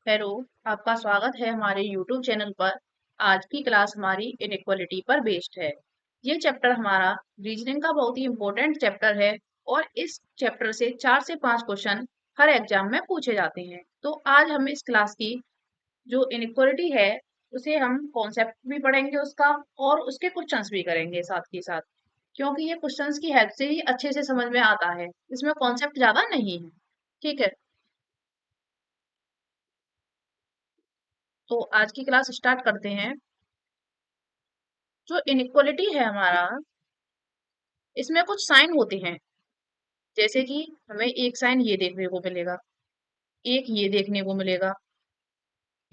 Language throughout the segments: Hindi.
हेलो, आपका स्वागत है हमारे यूट्यूब चैनल पर। आज की क्लास हमारी इनइक्वालिटी पर बेस्ड है। ये चैप्टर हमारा रीजनिंग का बहुत ही इम्पोर्टेंट चैप्टर है और इस चैप्टर से 4 से 5 क्वेश्चन हर एग्जाम में पूछे जाते हैं। तो आज हम इस क्लास की जो इनइक्वालिटी है उसे हम कॉन्सेप्ट भी पढ़ेंगे उसका और उसके क्वेश्चंस भी करेंगे साथ के साथ, क्योंकि ये क्वेश्चंस की हेल्प से ही अच्छे से समझ में आता है। इसमें कॉन्सेप्ट ज्यादा नहीं है। ठीक है, तो आज की क्लास स्टार्ट करते हैं। जो इनइक्वालिटी है हमारा, इसमें कुछ साइन होते हैं। जैसे कि हमें एक साइन ये देखने को मिलेगा, एक ये देखने को मिलेगा,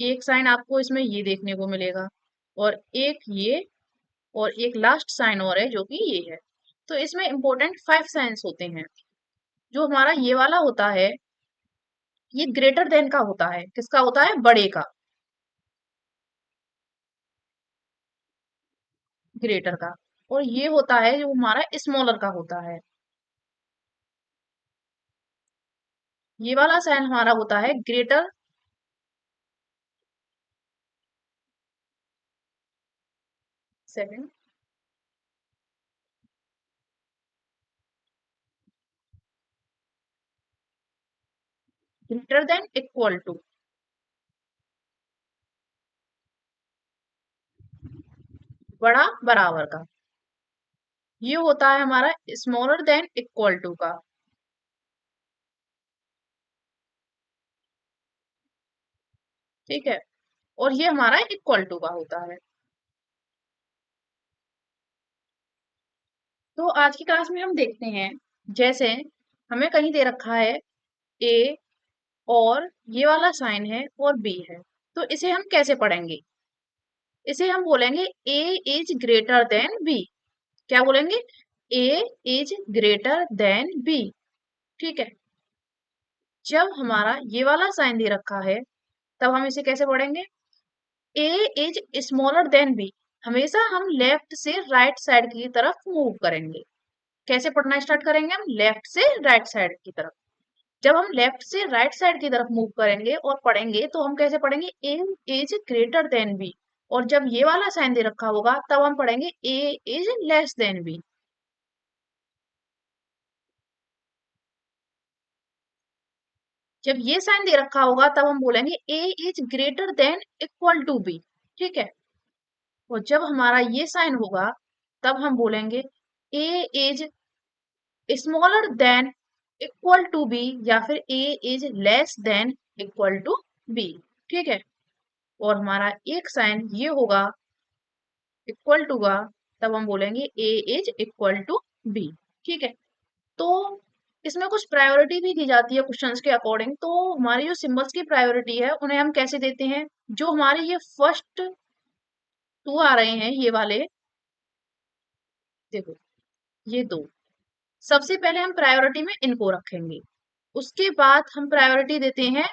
एक साइन आपको इसमें ये देखने को मिलेगा, और एक ये, और एक लास्ट साइन और है जो कि ये है। तो इसमें इंपॉर्टेंट 5 साइंस होते हैं। जो हमारा ये वाला होता है, ये ग्रेटर देन का होता है। किसका होता है? बड़े का, ग्रेटर का। और ये होता है जो हमारा स्मॉलर का होता है। ये वाला साइन हमारा होता है greater, second, greater than equal to, बड़ा बराबर का। ये होता है हमारा स्मॉलर देन इक्वल टू का। ठीक है, और ये हमारा इक्वल टू का होता है। तो आज की क्लास में हम देखते हैं, जैसे हमें कहीं दे रखा है ए, और ये वाला साइन है और बी है। तो इसे हम कैसे पढ़ेंगे? इसे हम बोलेंगे A is greater then B. क्या बोलेंगे? A is greater then B. ठीक है, जब हमारा ये वाला साइन दे रखा है तब हम इसे कैसे पढ़ेंगे? A is smaller then B. हमेशा हम लेफ्ट से राइट साइड की तरफ मूव करेंगे। कैसे पढ़ना स्टार्ट करेंगे? हम लेफ्ट से राइट साइड की तरफ। जब हम लेफ्ट से राइट साइड की तरफ मूव करेंगे और पढ़ेंगे तो हम कैसे पढ़ेंगे? A is greater then B. और जब ये वाला साइन दे रखा होगा तब हम पढ़ेंगे A is less than B. जब ये साइन दे रखा होगा तब हम बोलेंगे A is greater than equal to B. ठीक है, और जब हमारा ये साइन होगा तब हम बोलेंगे A is smaller than equal to B, या फिर A is less than equal to B. ठीक है, और हमारा एक साइन ये होगा इक्वल टू का, तब हम बोलेंगे A is equal to B. ठीक है, तो इसमें कुछ प्रायोरिटी भी दी जाती है क्वेश्चंस के अकॉर्डिंग। तो हमारी जो सिंबल्स की प्रायोरिटी है उन्हें हम कैसे देते हैं? जो हमारे ये फर्स्ट टू आ रहे हैं, ये वाले, देखो, ये दो, सबसे पहले हम प्रायोरिटी में इनको रखेंगे। उसके बाद हम प्रायोरिटी देते हैं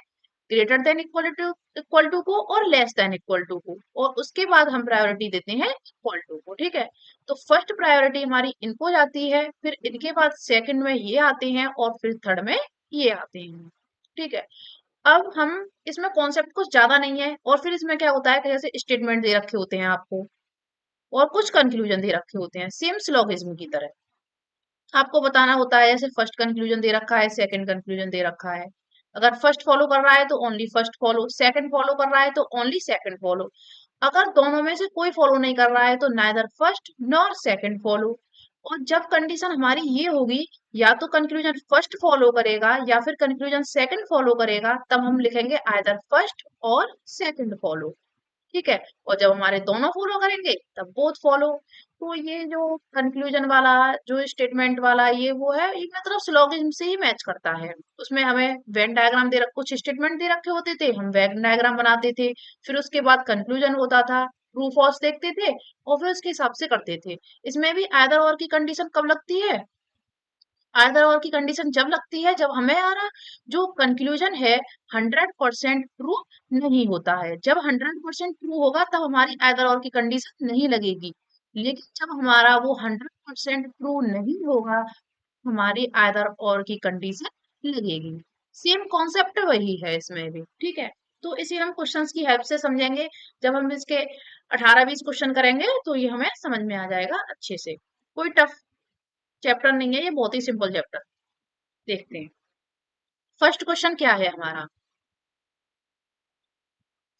ग्रेटर देन इक्वल टू को और लेस देन इक्वल टू को, और उसके बाद हम प्रायोरिटी देते हैं इक्वल टू को। ठीक है, तो फर्स्ट प्रायोरिटी हमारी इनको जाती है, फिर इनके बाद सेकंड में ये आते हैं, और फिर थर्ड में ये आते हैं। ठीक है, अब हम इसमें कॉन्सेप्ट कुछ ज्यादा नहीं है, और फिर इसमें क्या होता है कि जैसे स्टेटमेंट दे रखे होते हैं आपको, और कुछ कंक्लूजन दे रखे होते हैं सेम सिलोगिज्म की तरह। आपको बताना होता है, जैसे फर्स्ट कंक्लूजन दे रखा है, सेकंड कंक्लूजन दे रखा है। अगर फर्स्ट फॉलो कर रहा है तो only first follow, second follow कर रहा है तो ओनली सेकंड फॉलो। अगर दोनों में से कोई फॉलो नहीं कर रहा है तो neither first nor second follow. और जब कंडीशन हमारी ये होगी, या तो कंक्लूजन फर्स्ट फॉलो करेगा या फिर कंक्लूजन सेकंड फॉलो करेगा, तब हम लिखेंगे आइदर फर्स्ट और सेकंड फॉलो। ठीक है, और जब हमारे दोनों फॉलो करेंगे तब बोथ फॉलो। तो ये जो कंक्लूजन वाला, जो स्टेटमेंट वाला, ये वो है, एक मतलब सिलोगिज्म से ही मैच करता है। उसमें हमें वेन डायग्राम दे रख, कुछ स्टेटमेंट दे रखे होते थे, हम वेन डायग्राम बनाते थे, फिर उसके बाद कंक्लूजन होता था, ट्रू फॉल्स देखते थे, और फिर उसके हिसाब से करते थे। इसमें भी आइदर और की कंडीशन कब लगती है? आइदर और की कंडीशन जब लगती है जब हमारा जो कंक्लूजन है 100% ट्रू नहीं होता है। जब 100% ट्रू होगा तब हमारी आइदर और की कंडीशन नहीं लगेगी। लेकिन जब हमारा वो 100% ट्रू नहीं होगा, हमारी आइदर और की कंडीशन लगेगी। सेम कॉन्सेप्ट वही है इसमें भी। ठीक है, तो इसे हम क्वेश्चंस की हेल्प से समझेंगे। जब हम इसके 18-20 क्वेश्चन करेंगे तो ये हमें समझ में आ जाएगा अच्छे से। कोई टफ चैप्टर नहीं है, ये बहुत ही सिंपल चैप्टर। देखते हैं फर्स्ट क्वेश्चन क्या है हमारा।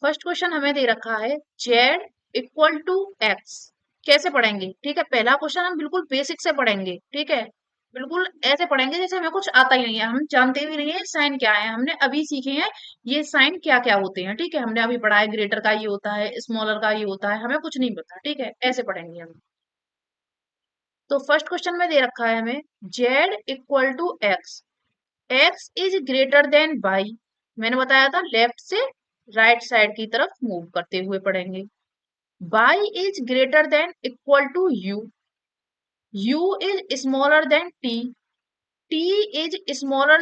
फर्स्ट क्वेश्चन हमें दे रखा है जेड इक्वल टू एक्स। कैसे पढ़ेंगे? ठीक है, पहला क्वेश्चन हम बिल्कुल बेसिक से पढ़ेंगे। ठीक है, बिल्कुल ऐसे पढ़ेंगे जैसे हमें कुछ आता ही नहीं है, हम जानते भी नहीं है साइन क्या है, हमने अभी सीखे हैं ये साइन क्या क्या होते हैं। ठीक है, हमने अभी पढ़ा है ग्रेटर का ये होता है, स्मॉलर का ये होता है, हमें कुछ नहीं पता। ठीक है, ऐसे पढ़ेंगे हम। तो फर्स्ट क्वेश्चन में दे रखा है हमें Z equal to X. X is greater than Y. मैंने बताया था लेफ्ट से राइट साइड की तरफ मूव करते हुए पढ़ेंगे। y is greater than equal to u is smaller than t is smaller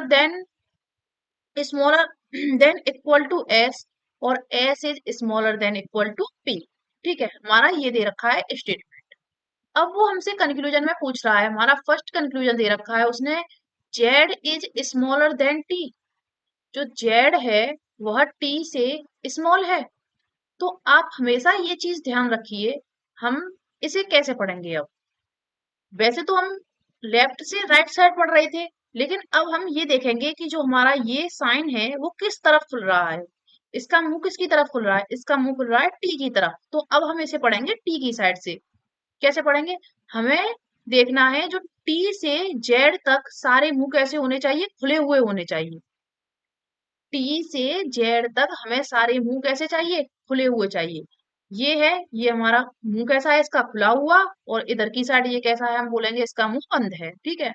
than equal to s और s is smaller than equal to p। ठीक है, हमारा ये दे रखा है स्टेटमेंट। अब वो हमसे कंक्लूजन में पूछ रहा है, हमारा फर्स्ट कंक्लूजन दे रखा है उसने z is smaller then t। जो z है वह t से स्मॉल है। तो आप हमेशा ये चीज ध्यान रखिए, हम इसे कैसे पढ़ेंगे अब। वैसे तो हम लेफ्ट से राइट साइड पढ़ रहे थे, लेकिन अब हम ये देखेंगे कि जो हमारा ये साइन है वो किस तरफ खुल रहा है। इसका मुंह किसकी तरफ खुल रहा है? इसका मुंह खुल रहा है टी की तरफ। तो अब हम इसे पढ़ेंगे टी की साइड से। कैसे पढ़ेंगे? हमें देखना है जो टी से जेड तक सारे मुंह कैसे होने चाहिए? खुले हुए होने चाहिए। टी से जेड तक हमें सारे मुंह कैसे चाहिए? खुले हुए चाहिए। ये है, ये हमारा मुंह कैसा है? इसका खुला हुआ। और इधर की साइड ये कैसा है? हम बोलेंगे इसका मुंह बंद है। ठीक है,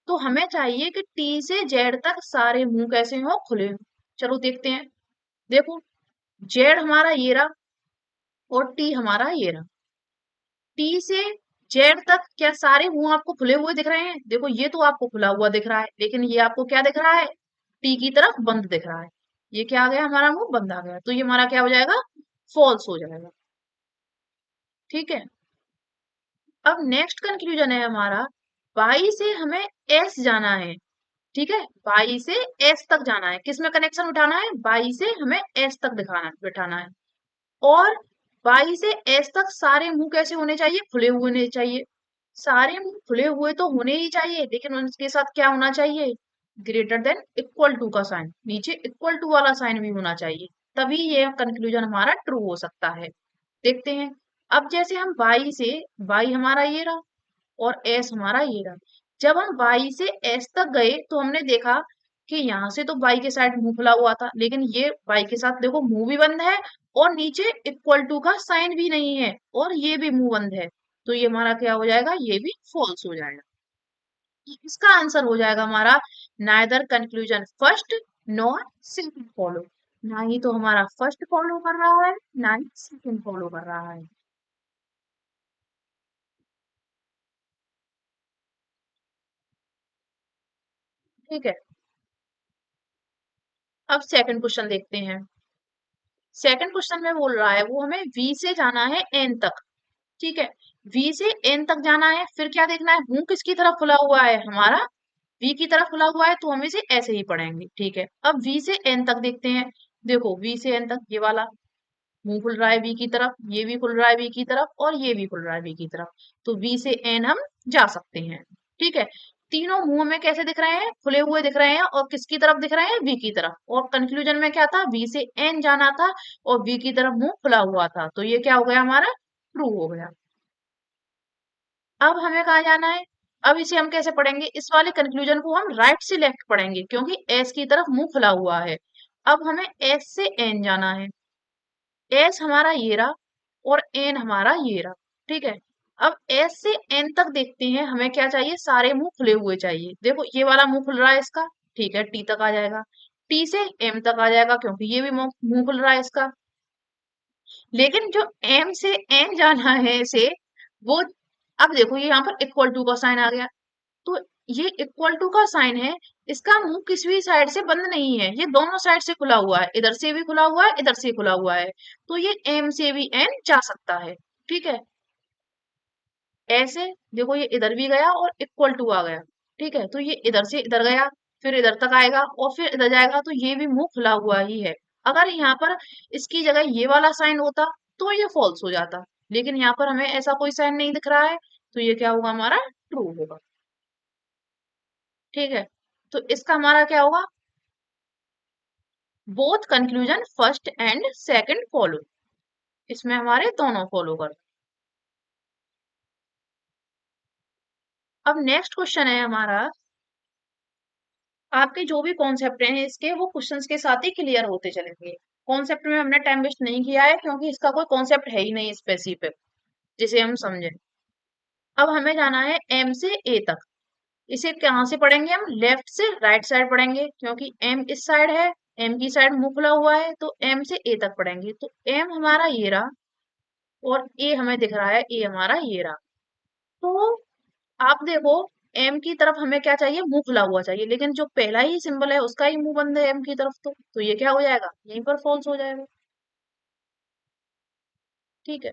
तो हमें चाहिए कि टी से जेड तक सारे मुंह कैसे हो? खुले हों। चलो देखते हैं। देखो, जेड हमारा ये रहा और टी हमारा ये रहा। टी से जेड तक क्या सारे मुंह आपको खुले हुए दिख रहे हैं? देखो, ये तो आपको खुला हुआ दिख रहा है, लेकिन ये आपको क्या दिख रहा है? टी की तरफ बंद दिख रहा है। ये क्या आ गया? हमारा मुंह बंद आ गया। तो ये हमारा क्या हो जाएगा? फॉल्स हो जाएगा। ठीक है, अब नेक्स्ट कंक्लूजन है हमारा बाई से हमें एस जाना है। ठीक है, बाई से एस तक जाना है। किसमें कनेक्शन उठाना है? बाई से हमें एस तक दिखाना बिठाना है। और बाई से एस तक सारे मुंह कैसे होने चाहिए? खुले हुए होने चाहिए। सारे मुंह खुले हुए तो होने ही चाहिए, लेकिन उनके साथ क्या होना चाहिए? ग्रेटर देन इक्वल टू का साइन, नीचे इक्वल टू वाला साइन भी होना चाहिए, तभी ये कंक्लूजन हमारा ट्रू हो सकता है। देखते हैं। अब जैसे हम बाई से, बाई हमारा ये रहा और एस हमारा ये रहा। जब हम बाई से एस तक गए तो हमने देखा कि यहाँ से तो बाई के साइड मुंह खुला हुआ था, लेकिन ये बाई के साथ देखो मुंह भी बंद है और नीचे इक्वल टू का साइन भी नहीं है और ये भी मुंह बंद है। तो ये हमारा क्या हो जाएगा? ये भी फॉल्स हो जाएगा। इसका आंसर हो जाएगा हमारा neither conclusion first nor second follow. ना ही तो हमारा फर्स्ट फॉलो कर रहा है, ना ही सेकंड फॉलो कर रहा है। ठीक है, अब सेकंड क्वेश्चन देखते हैं। सेकंड क्वेश्चन में बोल रहा है वो हमें वी से जाना है एन तक। ठीक है, वी से एन तक जाना है, फिर क्या देखना है? मुंह किसकी तरफ खुला हुआ है? हमारा वी की तरफ खुला हुआ है, तो हम इसे ऐसे ही पढ़ेंगे। ठीक है, अब वी से एन तक देखते हैं। देखो, वी से एन तक ये वाला मुंह खुल रहा है वी की तरफ, ये भी खुल रहा है वी की तरफ और ये भी खुल रहा है वी की तरफ। तो वी से एन हम जा सकते हैं। ठीक है, तीनों मुंह में कैसे दिख रहे हैं? खुले हुए दिख रहे हैं और किसकी तरफ दिख रहे हैं? वी की तरफ। और कंक्लूजन में क्या था? वी से एन जाना था और वी की तरफ मुंह खुला हुआ था। तो ये क्या हो गया? हमारा ट्रू हो गया। अब हमें कहाँ जाना है? अब इसे हम कैसे पढ़ेंगे? इस वाले कंक्लूजन को हम राइट से लेफ्ट पढ़ेंगे, क्योंकि एस की तरफ मुंह खुला हुआ है। अब हमें एस से एन जाना है। एस हमारा ये रहा और एन हमारा ये रहा। ठीक है, अब एस से एन तक देखते हैं, हमें क्या चाहिए? सारे मुंह खुले हुए चाहिए। देखो, ये वाला मुंह खुल रहा है इसका। ठीक है, टी तक आ जाएगा। टी से एम तक आ जाएगा, क्योंकि ये भी मुंह मुंह खुल रहा है इसका। लेकिन जो एम से एन जाना है इसे, वो, अब देखो ये यहाँ पर इक्वल टू का साइन आ गया। तो ये इक्वल टू का साइन है, इसका मुंह किसी भी साइड से बंद नहीं है, ये दोनों साइड से खुला हुआ है, इधर से भी खुला हुआ है, इधर से खुला हुआ है। तो ये एम से भी एन जा सकता है। ठीक है, ऐसे देखो, ये इधर भी गया और इक्वल टू आ गया। ठीक है, तो ये इधर से इधर गया, फिर इधर तक आएगा और फिर इधर जाएगा, तो ये भी मुंह खुला हुआ ही है। अगर यहाँ पर इसकी जगह ये वाला साइन होता तो ये फॉल्स हो जाता, लेकिन यहाँ पर हमें ऐसा कोई साइन नहीं दिख रहा है, तो ये क्या होगा, हमारा ट्रू होगा। ठीक है, तो इसका हमारा क्या होगा, both conclusion first and second follow, इसमें हमारे दोनों फॉलो कर। अब नेक्स्ट क्वेश्चन है हमारा, आपके जो भी कॉन्सेप्ट हैं इसके वो क्वेश्चंस के साथ ही क्लियर होते चलेंगे। कॉन्सेप्ट में हमने टाइम वेस्ट नहीं किया है क्योंकि इसका कोई कॉन्सेप्ट है ही नहीं स्पेसिफिक जिसे हम समझें। अब हमें जाना है एम से ए तक। इसे कहाँ से पढ़ेंगे, हम लेफ्ट से राइट साइड पढ़ेंगे क्योंकि एम इस साइड है, एम की साइड मुंह खुला हुआ है, तो एम से ए तक पढ़ेंगे। तो एम हमारा ये रहा और ए हमें दिख रहा है, ए हमारा ये रहा। तो आप देखो, एम की तरफ हमें क्या चाहिए, मुंह खुला हुआ चाहिए, लेकिन जो पहला ही सिंबल है उसका ही मुंह बंद है एम की तरफ, तो ये क्या हो जाएगा, यहीं पर फॉल्स हो जाएगा। ठीक है,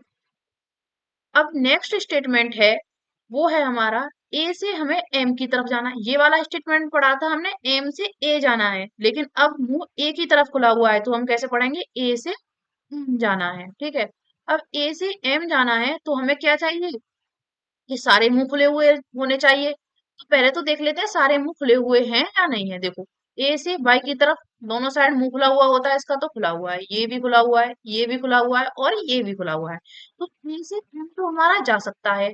अब नेक्स्ट स्टेटमेंट है, वो है हमारा ए से हमें एम की तरफ जाना है। ये वाला स्टेटमेंट पढ़ा था हमने, एम से ए जाना है, लेकिन अब मुंह ए की तरफ खुला हुआ है, तो हम कैसे पढ़ेंगे, ए से जाना है। ठीक है, अब ए से एम जाना है तो हमें क्या चाहिए, ये सारे मुंह खुले हुए होने चाहिए। तो पहले तो देख लेते हैं सारे मुंह खुले हुए हैं या नहीं है। देखो, ए से बाई की तरफ दोनों साइड मुंह खुला हुआ होता है, इसका तो खुला हुआ है, ये भी खुला हुआ है, ये भी खुला हुआ है और ये भी खुला हुआ है। तो ए से एम तो हमारा जा सकता है,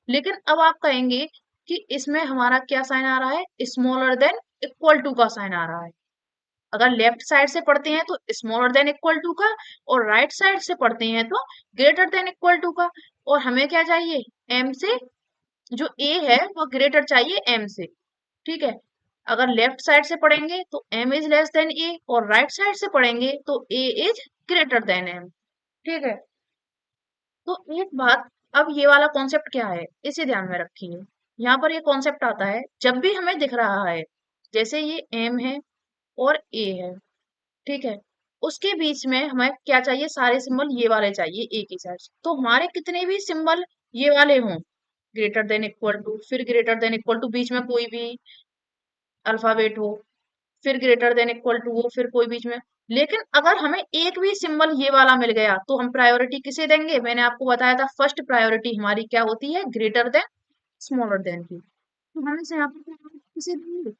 लेकिन अब आप कहेंगे कि इसमें हमारा क्या साइन आ रहा है, स्मॉलर देन इक्वल टू का साइन आ रहा है। अगर लेफ्ट साइड से पढ़ते हैं तो स्मॉलर देन इक्वल टू का, और राइट साइड से पढ़ते हैं तो ग्रेटर देन इक्वल टू का। और हमें क्या चाहिए, एम से जो ए है वो ग्रेटर चाहिए एम से। ठीक है, अगर लेफ्ट साइड से पढ़ेंगे तो एम इज लेस देन ए, और राइट साइड से पढ़ेंगे तो ए इज ग्रेटर देन एम। ठीक है, तो एक बात, अब ये वाला कॉन्सेप्ट क्या है इसे ध्यान में रखिए। यहाँ पर ये कॉन्सेप्ट आता है, जब भी हमें दिख रहा है जैसे ये एम है और ए है, ठीक है, उसके बीच में हमें क्या चाहिए, सारे सिंबल ये वाले चाहिए एक ही साइड से। तो हमारे कितने भी सिंबल ये वाले हों, ग्रेटर देन इक्वल टू, फिर ग्रेटर देन इक्वल टू, बीच में कोई भी अल्फाबेट हो, फिर ग्रेटर देन इक्वल टू हो, फिर कोई बीच में। लेकिन अगर हमें एक भी सिंबल ये वाला मिल गया तो हम प्रायोरिटी किसे देंगे, मैंने आपको बताया था फर्स्ट प्रायोरिटी हमारी क्या होती है, ग्रेटर देन स्मॉलर देन की। तो हम इसे यहाँ पर किसे देंगे,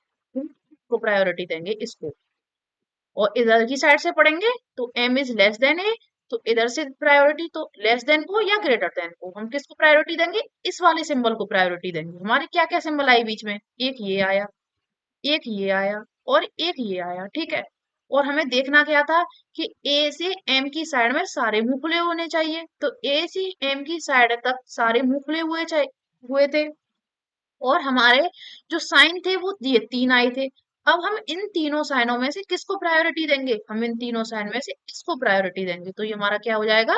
को प्रायोरिटी देंगे इसको। और इधर की साइड से पढ़ेंगे तो एम इज लेस देन ए, तो इधर से प्रायोरिटी तो लेस देन को या ग्रेटर देन को, हम किसको प्रायोरिटी देंगे, इस वाले सिंबल को प्रायोरिटी देंगे। हमारे क्या क्या सिंबल आए बीच में, एक ये आया, एक ये आया और एक ये आया। ठीक है, और हमें देखना क्या था कि ए से एम की साइड में सारे मुंह खुले होने चाहिए, तो ए से एम की साइड तक सारे मुंह खुले हुए थे। और हमारे जो साइन थे वो ये तीन आए थे। अब हम इन तीनों साइनों में से किसको प्रायोरिटी देंगे, हम इन तीनों साइन में से किसको प्रायोरिटी देंगे, तो ये हमारा क्या हो जाएगा,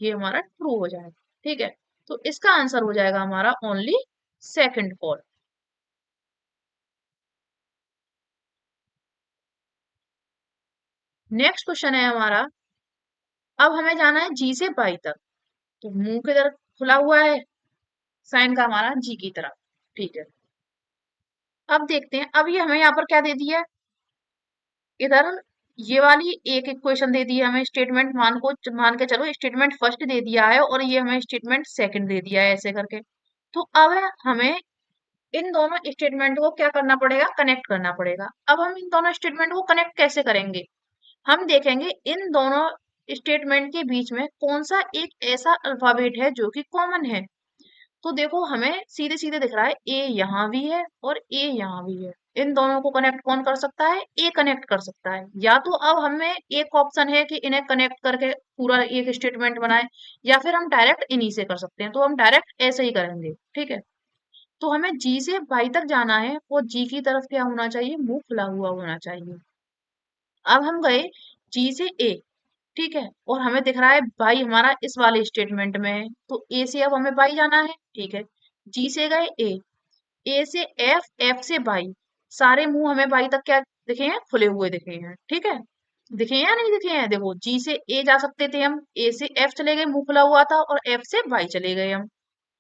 ये हमारा ट्रू हो जाएगा। ठीक है, तो इसका आंसर हो जाएगा हमारा only second call. Next question है हमारा, अब हमें जाना है जी से बाई तक। तो मुंह किधर खुला हुआ है, साइन का हमारा जी की तरफ। ठीक है, अब देखते हैं, अब ये हमें यहाँ पर क्या दे दिया है, इधर ये वाली एक इक्वेशन दे दी है हमें, स्टेटमेंट मान के चलो स्टेटमेंट फर्स्ट दे दिया है और ये हमें स्टेटमेंट सेकंड दे दिया है ऐसे करके। तो अब हमें इन दोनों स्टेटमेंट को क्या करना पड़ेगा, कनेक्ट करना पड़ेगा। अब हम इन दोनों स्टेटमेंट को कनेक्ट कैसे करेंगे, हम देखेंगे इन दोनों स्टेटमेंट के बीच में कौन सा एक ऐसा अल्फाबेट है जो कि कॉमन है। तो देखो हमें सीधे सीधे दिख रहा है, ए यहाँ भी है और ए यहाँ भी है। इन दोनों को कनेक्ट कौन कर सकता है, ए कनेक्ट कर सकता है। या तो अब हमें एक ऑप्शन है कि इन्हें कनेक्ट करके पूरा एक स्टेटमेंट बनाए, या फिर हम डायरेक्ट इन्हीं से कर सकते हैं, तो हम डायरेक्ट ऐसे ही करेंगे। ठीक है, तो हमें जी से बाई तक जाना है और जी की तरफ क्या होना चाहिए, मुंह खुला हुआ होना चाहिए। अब हम गए जी से ए, ठीक है, और हमें दिख रहा है बाई हमारा इस वाले स्टेटमेंट में है, तो ए से अब हमें बाई जाना है। ठीक है, जी से गए ए से एफ, एफ से बाई, सारे मुंह हमें बाई तक क्या दिखे हैं, खुले हुए दिखे हैं। ठीक है, दिखे हैं या नहीं दिखे हैं, देखो जी से ए जा सकते थे हम, ए से एफ चले गए, मुंह खुला हुआ था, और एफ से बाई चले गए हम।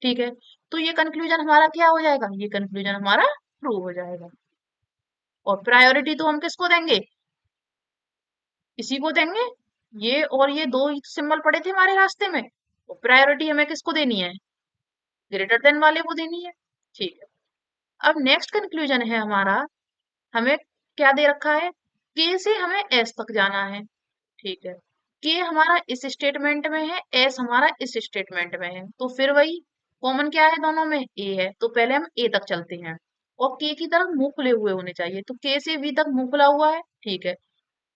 ठीक है, तो ये कंक्लूजन हमारा क्या हो जाएगा, ये कंक्लूजन हमारा ट्रू हो जाएगा। और प्रायोरिटी तो हम किसको देंगे, इसी को देंगे। ये और ये दो ही सिंबल पड़े थे हमारे रास्ते में, तो प्रायोरिटी हमें किसको देनी है? ग्रेटर देन वाले को देनी है। ठीक है। अब नेक्स्ट कंक्लूजन है हमारा, हमें क्या दे रखा है? के से हमें एस तक जाना है। ठीक है। के हमारा इस स्टेटमेंट में है, एस हमारा इस स्टेटमेंट में है, तो फिर वही कॉमन क्या है दोनों में? ए है, तो पहले हम ए तक चलते हैं। और के की तरफ मुंह खुले हुए होने चाहिए, तो के से वी तक मुंह खुला हुआ है। ठीक है।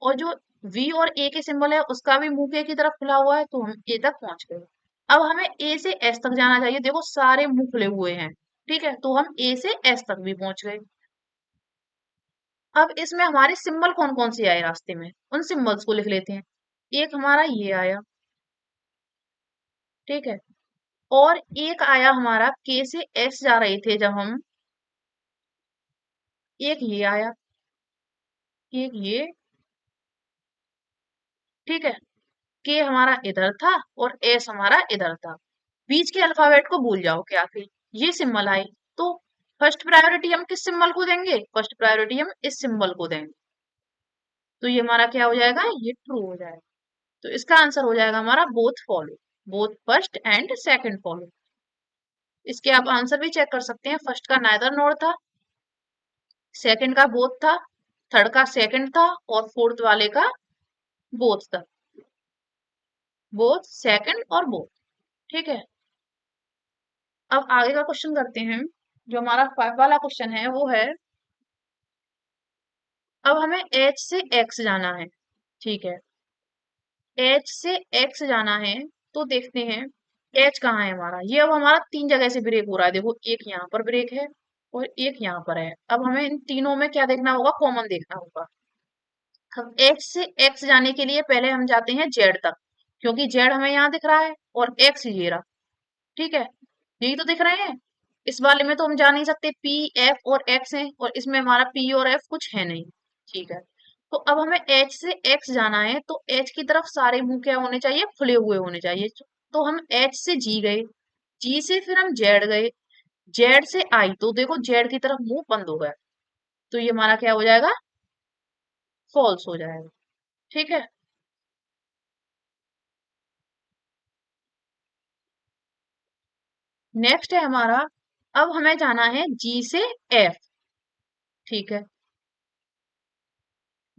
और जो वी और ए के सिंबल है उसका भी मुंह के की तरफ खुला हुआ है, तो हम ए तक पहुंच गए। अब हमें ए से एस तक जाना चाहिए, देखो सारे मुंह खुले हुए हैं। ठीक है, तो हम ए से एस तक भी पहुंच गए। अब इसमें हमारे सिंबल कौन कौन से आए रास्ते में, उन सिंबल्स को लिख लेते हैं। एक हमारा ये आया। ठीक है। और एक आया हमारा के से एस जा रहे थे जब हम, एक ये आया, एक ये। ठीक है। के हमारा इधर था और एस हमारा इधर था। बीच के अल्फाबेट को भूल जाओ क्या थे, ये सिंबल आए। तो फर्स्ट प्रायोरिटी हम किस सिंबल को देंगे? फर्स्ट प्रायोरिटी हम इस सिंबल को देंगे। तो ये हमारा क्या हो जाएगा? ये ट्रू हो जाएगा। तो इसका आंसर हो जाएगा हमारा both follow, both first and second follow. इसके आप आंसर भी चेक कर सकते हैं। फर्स्ट का नाइदर नॉर था, सेकंड का बोथ था, थर्ड का सेकंड था, और फोर्थ वाले का बोथ था। बोथ, सेकंड और बोथ। ठीक है। अब आगे का क्वेश्चन करते हैं। जो हमारा फाइव वाला क्वेश्चन है वो है, अब हमें एच से एक्स जाना है। ठीक है। एच से एक्स जाना है, तो देखते हैं एच कहाँ है हमारा। ये अब हमारा तीन जगह से ब्रेक हो रहा है, देखो एक यहाँ पर ब्रेक है और एक यहाँ पर है। अब हमें इन तीनों में क्या देखना होगा? कॉमन देखना होगा। हम एच से एक्स जाने के लिए पहले हम जाते हैं जेड तक, क्योंकि जेड हमें यहाँ दिख रहा है और एक्स ये रहा। ठीक है, यही तो दिख रहे हैं। इस वाले में तो हम जा नहीं सकते, पी एफ और एक्स है, और इसमें हमारा पी और एफ कुछ है नहीं। ठीक है। तो अब हमें एच से एक्स जाना है, तो एच की तरफ सारे मुंह क्या होने चाहिए? खुले हुए होने चाहिए। तो हम एच से जी गए, जी से फिर हम जेड गए, जेड से आई, तो देखो जेड की तरफ मुंह बंद हो गया, तो ये हमारा क्या हो जाएगा? फॉल्स हो जाएगा। ठीक है। नेक्स्ट है हमारा, अब हमें जाना है जी से एफ। ठीक है।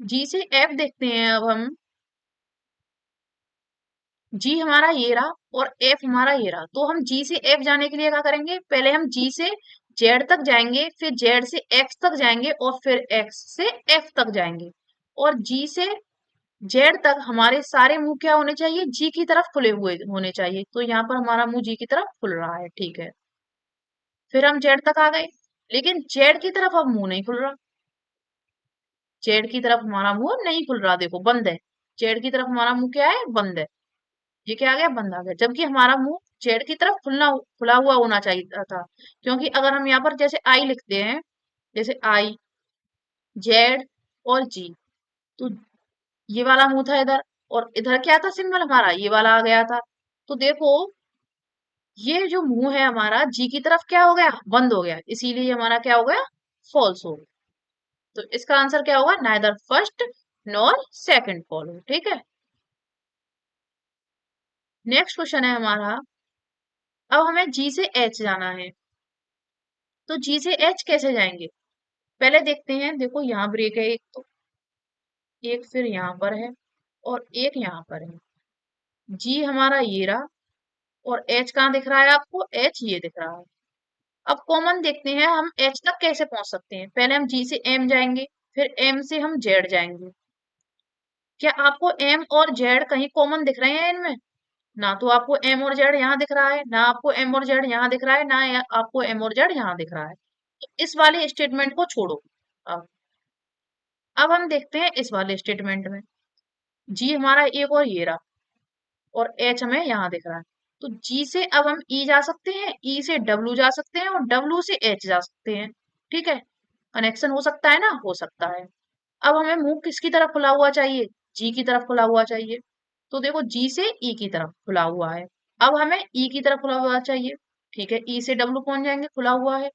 जी से एफ देखते हैं अब हम। जी हमारा ये रहा और एफ हमारा ये रहा, तो हम जी से एफ जाने के लिए क्या करेंगे? पहले हम जी से जेड तक जाएंगे, फिर जेड से एक्स तक जाएंगे, और फिर एक्स से एफ तक जाएंगे। और जी से जेड तक हमारे सारे मुंह क्या होने चाहिए? जी की तरफ खुले हुए होने चाहिए, तो यहाँ पर हमारा मुंह जी की तरफ खुल रहा है। ठीक है। फिर हम जेड तक आ गए, लेकिन जेड की तरफ अब मुंह नहीं खुल रहा। जेड की तरफ हमारा मुंह नहीं खुल रहा, देखो बंद है। जेड की तरफ हमारा मुंह क्या है? बंद है। ये क्या आ गया? बंद आ गया, जबकि हमारा मुंह जेड की तरफ खुला हुआ होना चाहिए था। क्योंकि अगर हम यहाँ पर जैसे आई लिखते हैं, जैसे आई, जेड और जी, तो ये वाला मुंह था इधर, और इधर क्या था सिंबल हमारा? ये वाला आ गया था। तो देखो ये जो मुंह है हमारा जी की तरफ क्या हो गया? बंद हो गया, इसीलिए हमारा क्या हो गया? फॉल्स हो गया। तो इसका आंसर क्या होगा? Neither first nor second follow. ठीक है। नेक्स्ट क्वेश्चन है हमारा, अब हमें जी से एच जाना है, तो जी से एच कैसे जाएंगे? पहले देखते हैं, देखो यहाँ ब्रेक है एक, तो एक फिर यहाँ पर है और एक यहाँ पर है। जी हमारा ये रहा, और एच कहाँ दिख रहा है आपको? एच ये दिख रहा है। अब कॉमन देखते हैं हम एच तक कैसे पहुंच सकते हैं। पहले हम जी से एम जाएंगे, फिर एम से हम जेड जाएंगे। क्या आपको एम और जेड कहीं कॉमन दिख रहे हैं इनमें? ना तो आपको एम और जेड यहाँ दिख रहा है, ना आपको एम और जेड यहाँ दिख रहा है, ना आपको एम और जेड यहाँ दिख रहा है। तो इस वाले स्टेटमेंट को छोड़ो। अब अब हम देखते हैं इस वाले स्टेटमेंट में। जी हमारा एक और ये रहा, और एच हमें यहाँ दिख रहा है। तो जी से अब हम ई जा सकते हैं, ई से डब्ल्यू जा सकते हैं, और डब्ल्यू से एच जा सकते हैं। ठीक है। कनेक्शन हो सकता है ना? हो सकता है। अब हमें मुंह किसकी तरफ खुला हुआ चाहिए? जी की तरफ खुला हुआ चाहिए। तो देखो जी से ई की तरफ खुला हुआ है। अब हमें ई की तरफ खुला हुआ चाहिए। ठीक है, ई से डब्ल्यू पहुंच जाएंगे, खुला हुआ है।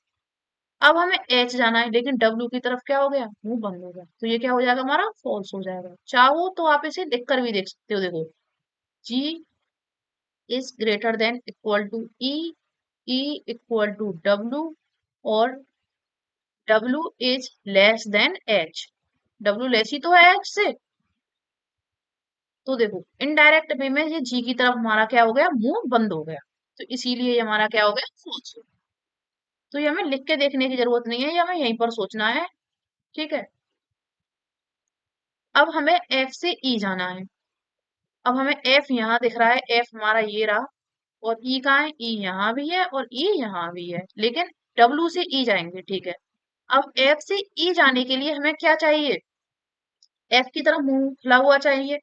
अब हमें एच जाना है, लेकिन डब्ल्यू की तरफ क्या हो गया, मुंह बंद हो गया, तो ये क्या हो जाएगा हमारा, फॉल्स हो जाएगा। चाहो तो आप इसे लिख कर भी देख सकते हो, देखो G is greater than equal to E, E equal to W, और W is less than H, W less ही तो है एच से। तो देखो इनडायरेक्ट वे में ये जी की तरफ हमारा क्या हो गया, मुंह बंद हो गया, तो इसीलिए ये हमारा क्या हो गया, फॉल्स। तो ये हमें लिख के देखने की जरूरत नहीं है, ये हमें यहीं पर सोचना है। ठीक है, अब हमें एफ से ई जाना है। अब हमें एफ यहाँ दिख रहा है, एफ हमारा ये रहा, और ई कहाँ है, ई यहाँ भी है और ई यहाँ भी है, लेकिन डब्ल्यू से ई जाएंगे। ठीक है, अब एफ से ई जाने के लिए हमें क्या चाहिए, एफ की तरफ मुंह खुला हुआ चाहिए।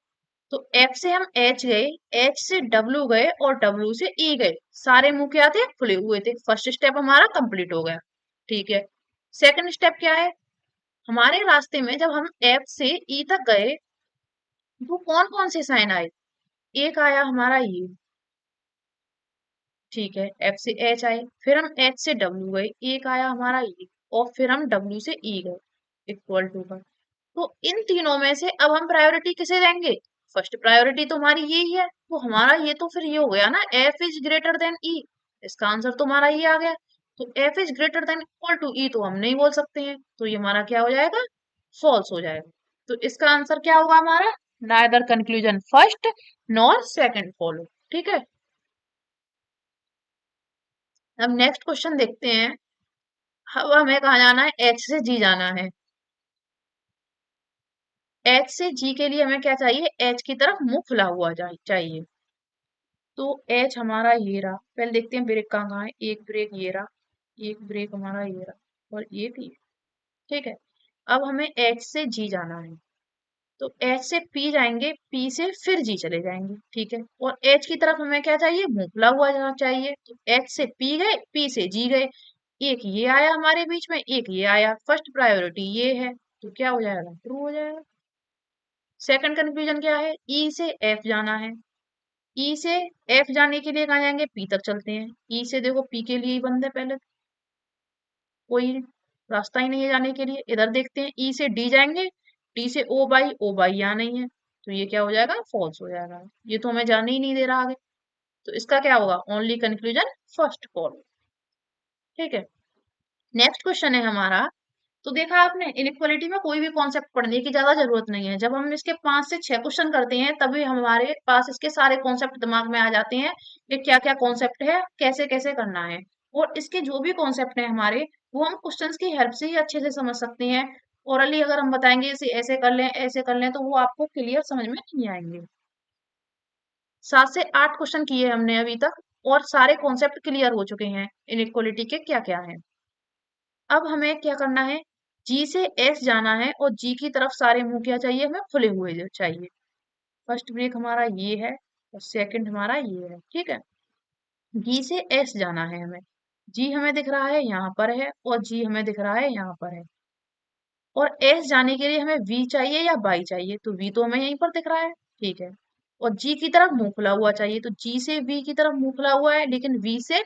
तो एफ से हम एच गए, एच से डब्ल्यू गए और डब्ल्यू से ई गए, सारे मुंह क्या थे, खुले हुए थे। फर्स्ट स्टेप हमारा कंप्लीट हो गया। ठीक है, सेकंड स्टेप क्या है, हमारे रास्ते में जब हम एफ से ई तक गए तो कौन कौन से साइन आए, एक आया हमारा ये, ठीक है, एफ से एच आए, फिर हम एच से डब्ल्यू गए, एक आया हमारा ये, और फिर हम डब्ल्यू से ई गए इक्वल टू का। तो इन तीनों में से अब हम प्रायोरिटी किसे देंगे, फर्स्ट प्रायोरिटी तो हमारी यही है, तो हमारा ये तो फिर ये हो गया ना, F is greater than E, इसका आंसर तो हमारा ये आ गया। तो F is greater than equal to E तो हम नहीं बोल सकते हैं, तो ये हमारा क्या हो जाएगा, फॉल्स हो जाएगा। तो इसका आंसर क्या होगा हमारा, neither conclusion first nor second follow. ठीक है, अब नेक्स्ट क्वेश्चन देखते हैं। अब हमें कहाँ जाना है, एच से जी जाना है। एच से जी के लिए हमें क्या चाहिए, एच की तरफ मुंह खुला हुआ चाहिए। तो एच हमारा ये रहा, पहले देखते हैं ब्रेक कहाँ कहाँ है, एक ब्रेक ये रहा, एक ब्रेक हमारा ये रहा, और ये भी। ठीक है, अब हमें एच से जी जाना है, तो एच से पी जाएंगे, पी से फिर जी चले जाएंगे। ठीक है, और एच की तरफ हमें क्या चाहिए, मुंह खुला हुआ जाना चाहिए, तो एच से पी गए, पी से जी गए, एक ये आया हमारे बीच में, एक ये आया, फर्स्ट प्रायोरिटी ये है, तो क्या हो जाएगा, ट्रू हो जाएगा। सेकंड कंफ्यूजन क्या है, ई से एफ जाना है, ई से एफ जाने के लिए कहाँ जाएंगे, पी तक चलते हैं, ई से देखो पी के लिए ही बंद है, पहले कोई रास्ता ही नहीं है जाने के लिए। इधर देखते हैं, ई से डी जाएंगे, डी से ओ बाई यहाँ नहीं है, तो ये क्या हो जाएगा, फॉल्स हो जाएगा, ये तो हमें जाने ही नहीं दे रहा आगे। तो इसका क्या होगा, ओनली कंक्लूजन फर्स्ट फॉलो। ठीक है, नेक्स्ट क्वेश्चन है हमारा। तो देखा आपने, इनइक्वालिटी में कोई भी कॉन्सेप्ट पढ़ने की ज्यादा जरूरत नहीं है, जब हम इसके 5 से 6 क्वेश्चन करते हैं तभी हमारे पास इसके सारे कॉन्सेप्ट दिमाग में आ जाते हैं कि क्या क्या कॉन्सेप्ट है, कैसे कैसे करना है। और इसके जो भी कॉन्सेप्ट है हमारे, वो हम क्वेश्चंस की हेल्प से ही अच्छे से समझ सकते हैं। ओरली अगर हम बताएंगे इसे ऐसे कर लें ऐसे कर लें, तो वो आपको क्लियर समझ में नहीं आएंगे। 7 से 8 क्वेश्चन किए हमने अभी तक, और सारे कॉन्सेप्ट क्लियर हो चुके हैं इनइक्वालिटी के क्या क्या है। अब हमें क्या करना है, जी से एस जाना है, और जी की तरफ सारे मुंह क्या चाहिए, हमें खुले हुए चाहिए। फर्स्ट ब्रेक हमारा ये है, और सेकंड हमारा ये है। ठीक है, जी से एस जाना है हमें, जी हमें दिख रहा है यहाँ पर है, और जी हमें दिख रहा है यहाँ पर है। और एस जाने के लिए हमें वी चाहिए या बाई चाहिए, तो वी तो हमें यहीं पर दिख रहा है। ठीक है, और जी की तरफ मुंह खुला हुआ चाहिए, तो जी से वी की तरफ मुंह खुला हुआ है, लेकिन वी से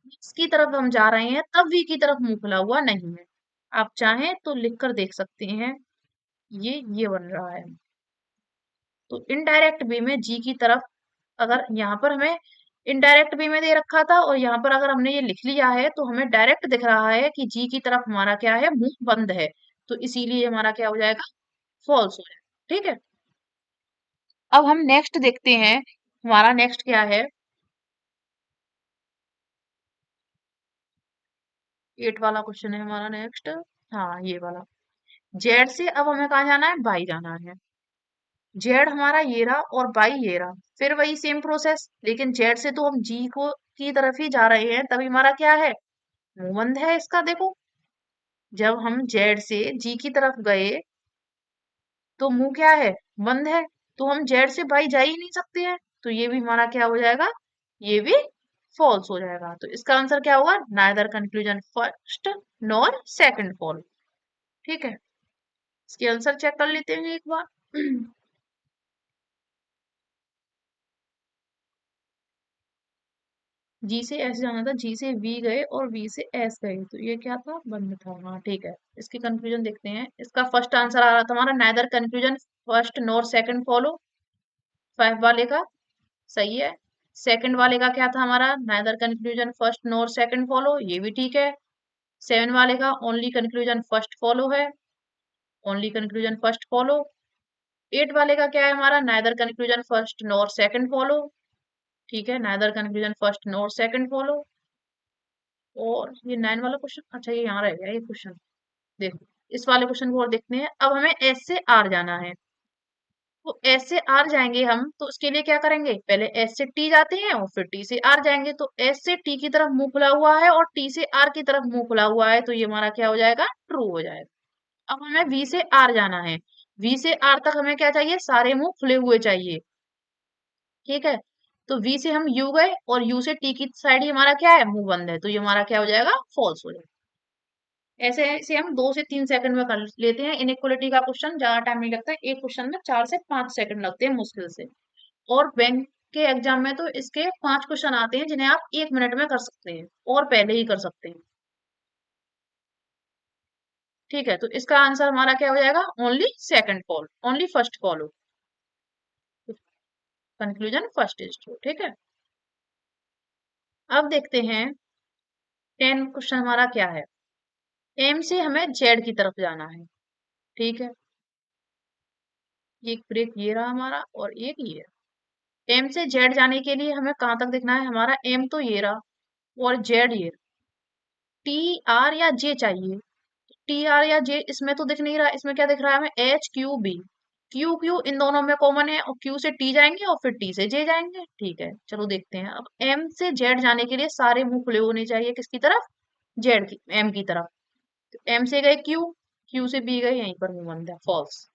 इसकी तरफ हम जा रहे हैं, तब वी की तरफ मुंह खुला हुआ नहीं है। आप चाहें तो लिख कर देख सकते हैं, ये बन रहा है। तो इनडायरेक्ट वे में जी की तरफ, अगर यहाँ पर हमें इनडायरेक्ट वे में दे रखा था और यहाँ पर अगर हमने ये लिख लिया है, तो हमें डायरेक्ट दिख रहा है कि जी की तरफ हमारा क्या है, मुंह बंद है, तो इसीलिए हमारा क्या हो जाएगा, फॉल्स हो जाएगा। ठीक है, अब हम नेक्स्ट देखते हैं, हमारा नेक्स्ट क्या है, 8 वाला क्वेश्चन है हमारा नेक्स्ट। हाँ, ये वाला, जेड से अब हमें कहाँ जाना है, बाई जाना है। जेड हमारा ये रहा और बाई ये रहा, फिर वही सेम प्रोसेस, लेकिन जेड से तो हम जी को की तरफ ही जा रहे हैं, तभी हमारा क्या है, मुंह बंद है इसका। देखो, जब हम जेड से जी की तरफ गए तो मुंह क्या है, बंद है, तो हम जेड से बाई जा ही नहीं सकते हैं, तो ये भी हमारा क्या हो जाएगा, ये भी फॉल्स हो जाएगा। तो इसका आंसर क्या होगा, neither conclusion first nor second follow. ठीक है, इसके आंसर चेक कर लेते हैं एक बार। जी से एस जाना था, जी से वी गए और वी से एस गए, तो ये क्या था, बंद था। हाँ ठीक है, इसकी कंक्लूजन देखते हैं। इसका फर्स्ट आंसर आ रहा था हमारा neither conclusion first nor second follow, 5 वाले का। सही है। सेकंड वाले का क्या था हमारा, neither conclusion first nor second follow, ये भी ठीक है। 7 वाले का ओनली कंक्लूजन फर्स्ट फॉलो है, ओनली कंक्लूजन फर्स्ट फॉलो। 8 वाले का क्या है हमारा, neither conclusion first nor second follow, ठीक है, neither conclusion first nor second follow. और ये 9 वाला क्वेश्चन, अच्छा ये यहाँ रह गया ये क्वेश्चन। देखो इस वाले क्वेश्चन को और देखते हैं। अब हमें एस से आर जाना है, तो एस से आर जाएंगे हम, तो उसके लिए क्या करेंगे, पहले एस से टी जाते हैं और फिर टी से आर जाएंगे। तो एस से टी की तरफ मुंह खुला हुआ है और टी से आर की तरफ मुंह खुला हुआ है, तो ये हमारा क्या हो जाएगा, ट्रू हो जाएगा। अब हमें वी से आर जाना है, वी से आर तक हमें क्या चाहिए, सारे मुंह खुले हुए चाहिए, ठीक है। तो वी से हम यू गए और यू से टी की साइड ही हमारा क्या है, मुंह बंद है, तो ये हमारा क्या हो जाएगा, फॉल्स हो जाएगा। ऐसे ऐसे हम 2 से 3 सेकंड में कर लेते हैं इनइक्वालिटी का क्वेश्चन, ज्यादा टाइम नहीं लगता है, एक क्वेश्चन में 4 से 5 सेकंड लगते हैं मुश्किल से। और बैंक के एग्जाम में तो इसके 5 क्वेश्चन आते हैं जिन्हें आप 1 मिनट में कर सकते हैं और पहले ही कर सकते हैं, ठीक है। तो इसका आंसर हमारा क्या हो जाएगा, only second call, only first call हो, कंक्लूजन फर्स्ट इज ट्रू, ठीक है। अब देखते हैं 10 क्वेश्चन हमारा क्या है। एम से हमें जेड की तरफ जाना है, ठीक है। एक ब्रेक ये रहा हमारा और एक ये रहा। एम से जेड जाने के लिए हमें कहाँ तक देखना है, हमारा एम तो ये रहा और जेड ये रहा। टी आर या जे चाहिए, टी आर या जे इसमें तो दिख नहीं रहा, इसमें क्या दिख रहा है हमें, H Q B. Q Q इन दोनों में कॉमन है और क्यू से टी जाएंगे और फिर टी से जे जाएंगे, ठीक है। चलो देखते हैं, अब एम से जेड जाने के लिए सारे मुंह खुले होने चाहिए, किसकी तरफ, जेड की, एम की तरफ। तो एम से गए क्यू, क्यू से बी गए, यहीं पर मुंह बंद है, फॉल्स।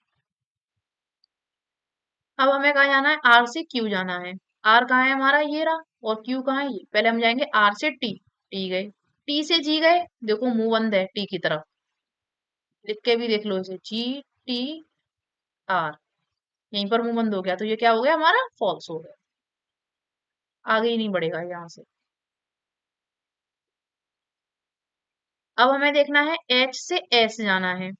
अब हमें कहाँ जाना है, आर से क्यू जाना है। आर कहाँ है हमारा, ये रहा, और क्यू कहाँ है, ये। पहले हम जाएंगे आर से टी, टी गए, टी से जी गए, देखो मुंह बंद है टी की तरफ, लिख के भी देख लो इसे, जी टी आर, यहीं पर मुंह बंद हो गया, तो ये क्या हो गया हमारा, फॉल्स हो गया, आगे ही नहीं बढ़ेगा यहाँ से। अब हमें देखना है एच से एस जाना है।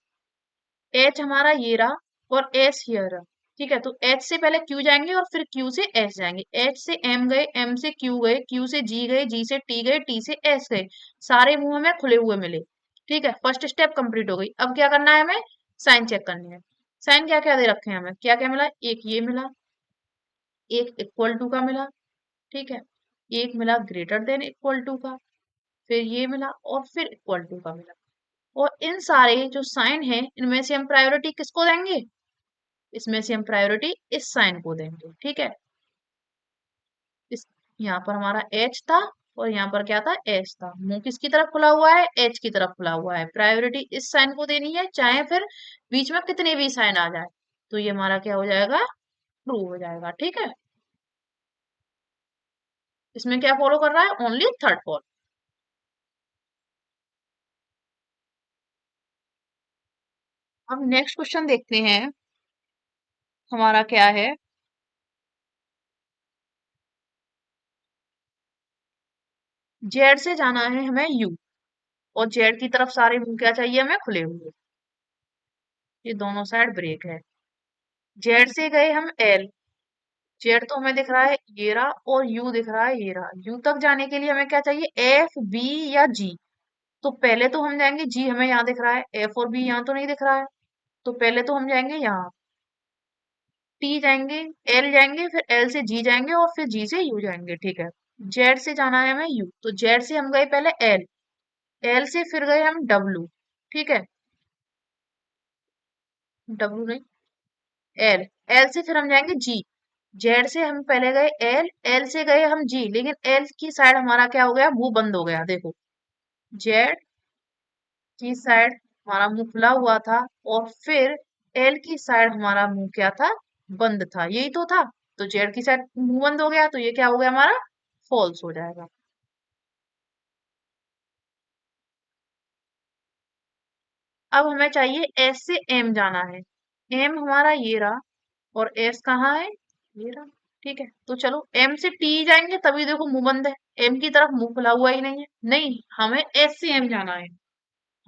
एच हमारा ये रहा और एस ये रहा, ठीक है। तो एच से पहले क्यू जाएंगे और फिर क्यू से एस जाएंगे, एच से एम गए, एम से क्यू गए, क्यू से जी गए, जी से टी गए, टी से एस गए, सारे मुंह हमें खुले हुए मिले, ठीक है। फर्स्ट स्टेप कंप्लीट हो गई। अब क्या करना है हमें, साइन चेक करनी है। साइन क्या क्या दे रखे हैं हमें, क्या क्या मिला, एक ये मिला, एक इक्वल टू का मिला, ठीक है, एक मिला ग्रेटर देन इक्वल टू का, फिर ये मिला और फिर इक्वल टू का मिला। और इन सारे जो साइन है इनमें से हम प्रायोरिटी किसको देंगे, इसमें से हम प्रायोरिटी इस साइन को देंगे, ठीक है। इस, यहाँ पर हमारा एच था और यहाँ पर क्या था, एच था, मुंह किसकी तरफ खुला हुआ है, एच की तरफ खुला हुआ है, प्रायोरिटी इस साइन को देनी है, चाहे फिर बीच में कितने भी साइन आ जाए, तो ये हमारा क्या हो जाएगा, ट्रू हो जाएगा, ठीक है। इसमें क्या फॉलो कर रहा है, ओनली थर्ड फॉल। अब नेक्स्ट क्वेश्चन देखते हैं हमारा क्या है। जेड से जाना है हमें यू, और जेड की तरफ सारे मुंह क्या चाहिए हमें, खुले हुए, ये दोनों साइड ब्रेक है। जेड से गए हम एल, जेड तो हमें दिख रहा है ये रहा और यू दिख रहा है ये रहा, यू तक जाने के लिए हमें क्या चाहिए, एफ बी या जी। तो पहले तो हम जाएंगे, जी हमें यहाँ दिख रहा है, एफ और बी यहाँ तो नहीं दिख रहा है, तो पहले तो हम जाएंगे यहाँ, टी जाएंगे, एल जाएंगे, फिर एल से जी जाएंगे और फिर जी से यू जाएंगे, ठीक है। जेड से जाना है हमें यू, तो जेड से हम गए पहले एल, एल से फिर गए हम डब्लू, ठीक है, डब्लू नहीं, एल, एल से फिर हम जाएंगे जी, जेड से हम पहले गए एल, एल से गए हम जी, लेकिन एल की साइड हमारा क्या हो गया, मुंह बंद हो गया, देखो जेड की साइड हमारा मुंह खुला हुआ था और फिर एल की साइड हमारा मुंह क्या था, बंद था, यही तो था। तो जेड की साइड मुंह बंद हो गया, तो ये क्या हो गया हमारा, फॉल्स हो जाएगा। अब हमें चाहिए एस से एम जाना है, एम हमारा ये रहा और एस कहाँ है, ये रहा, ठीक है, तो चलो एम से टी जाएंगे तभी देखो मुंह बंद है, एम की तरफ मुंह खुला हुआ ही नहीं है, नहीं हमें एस से एम जाना है।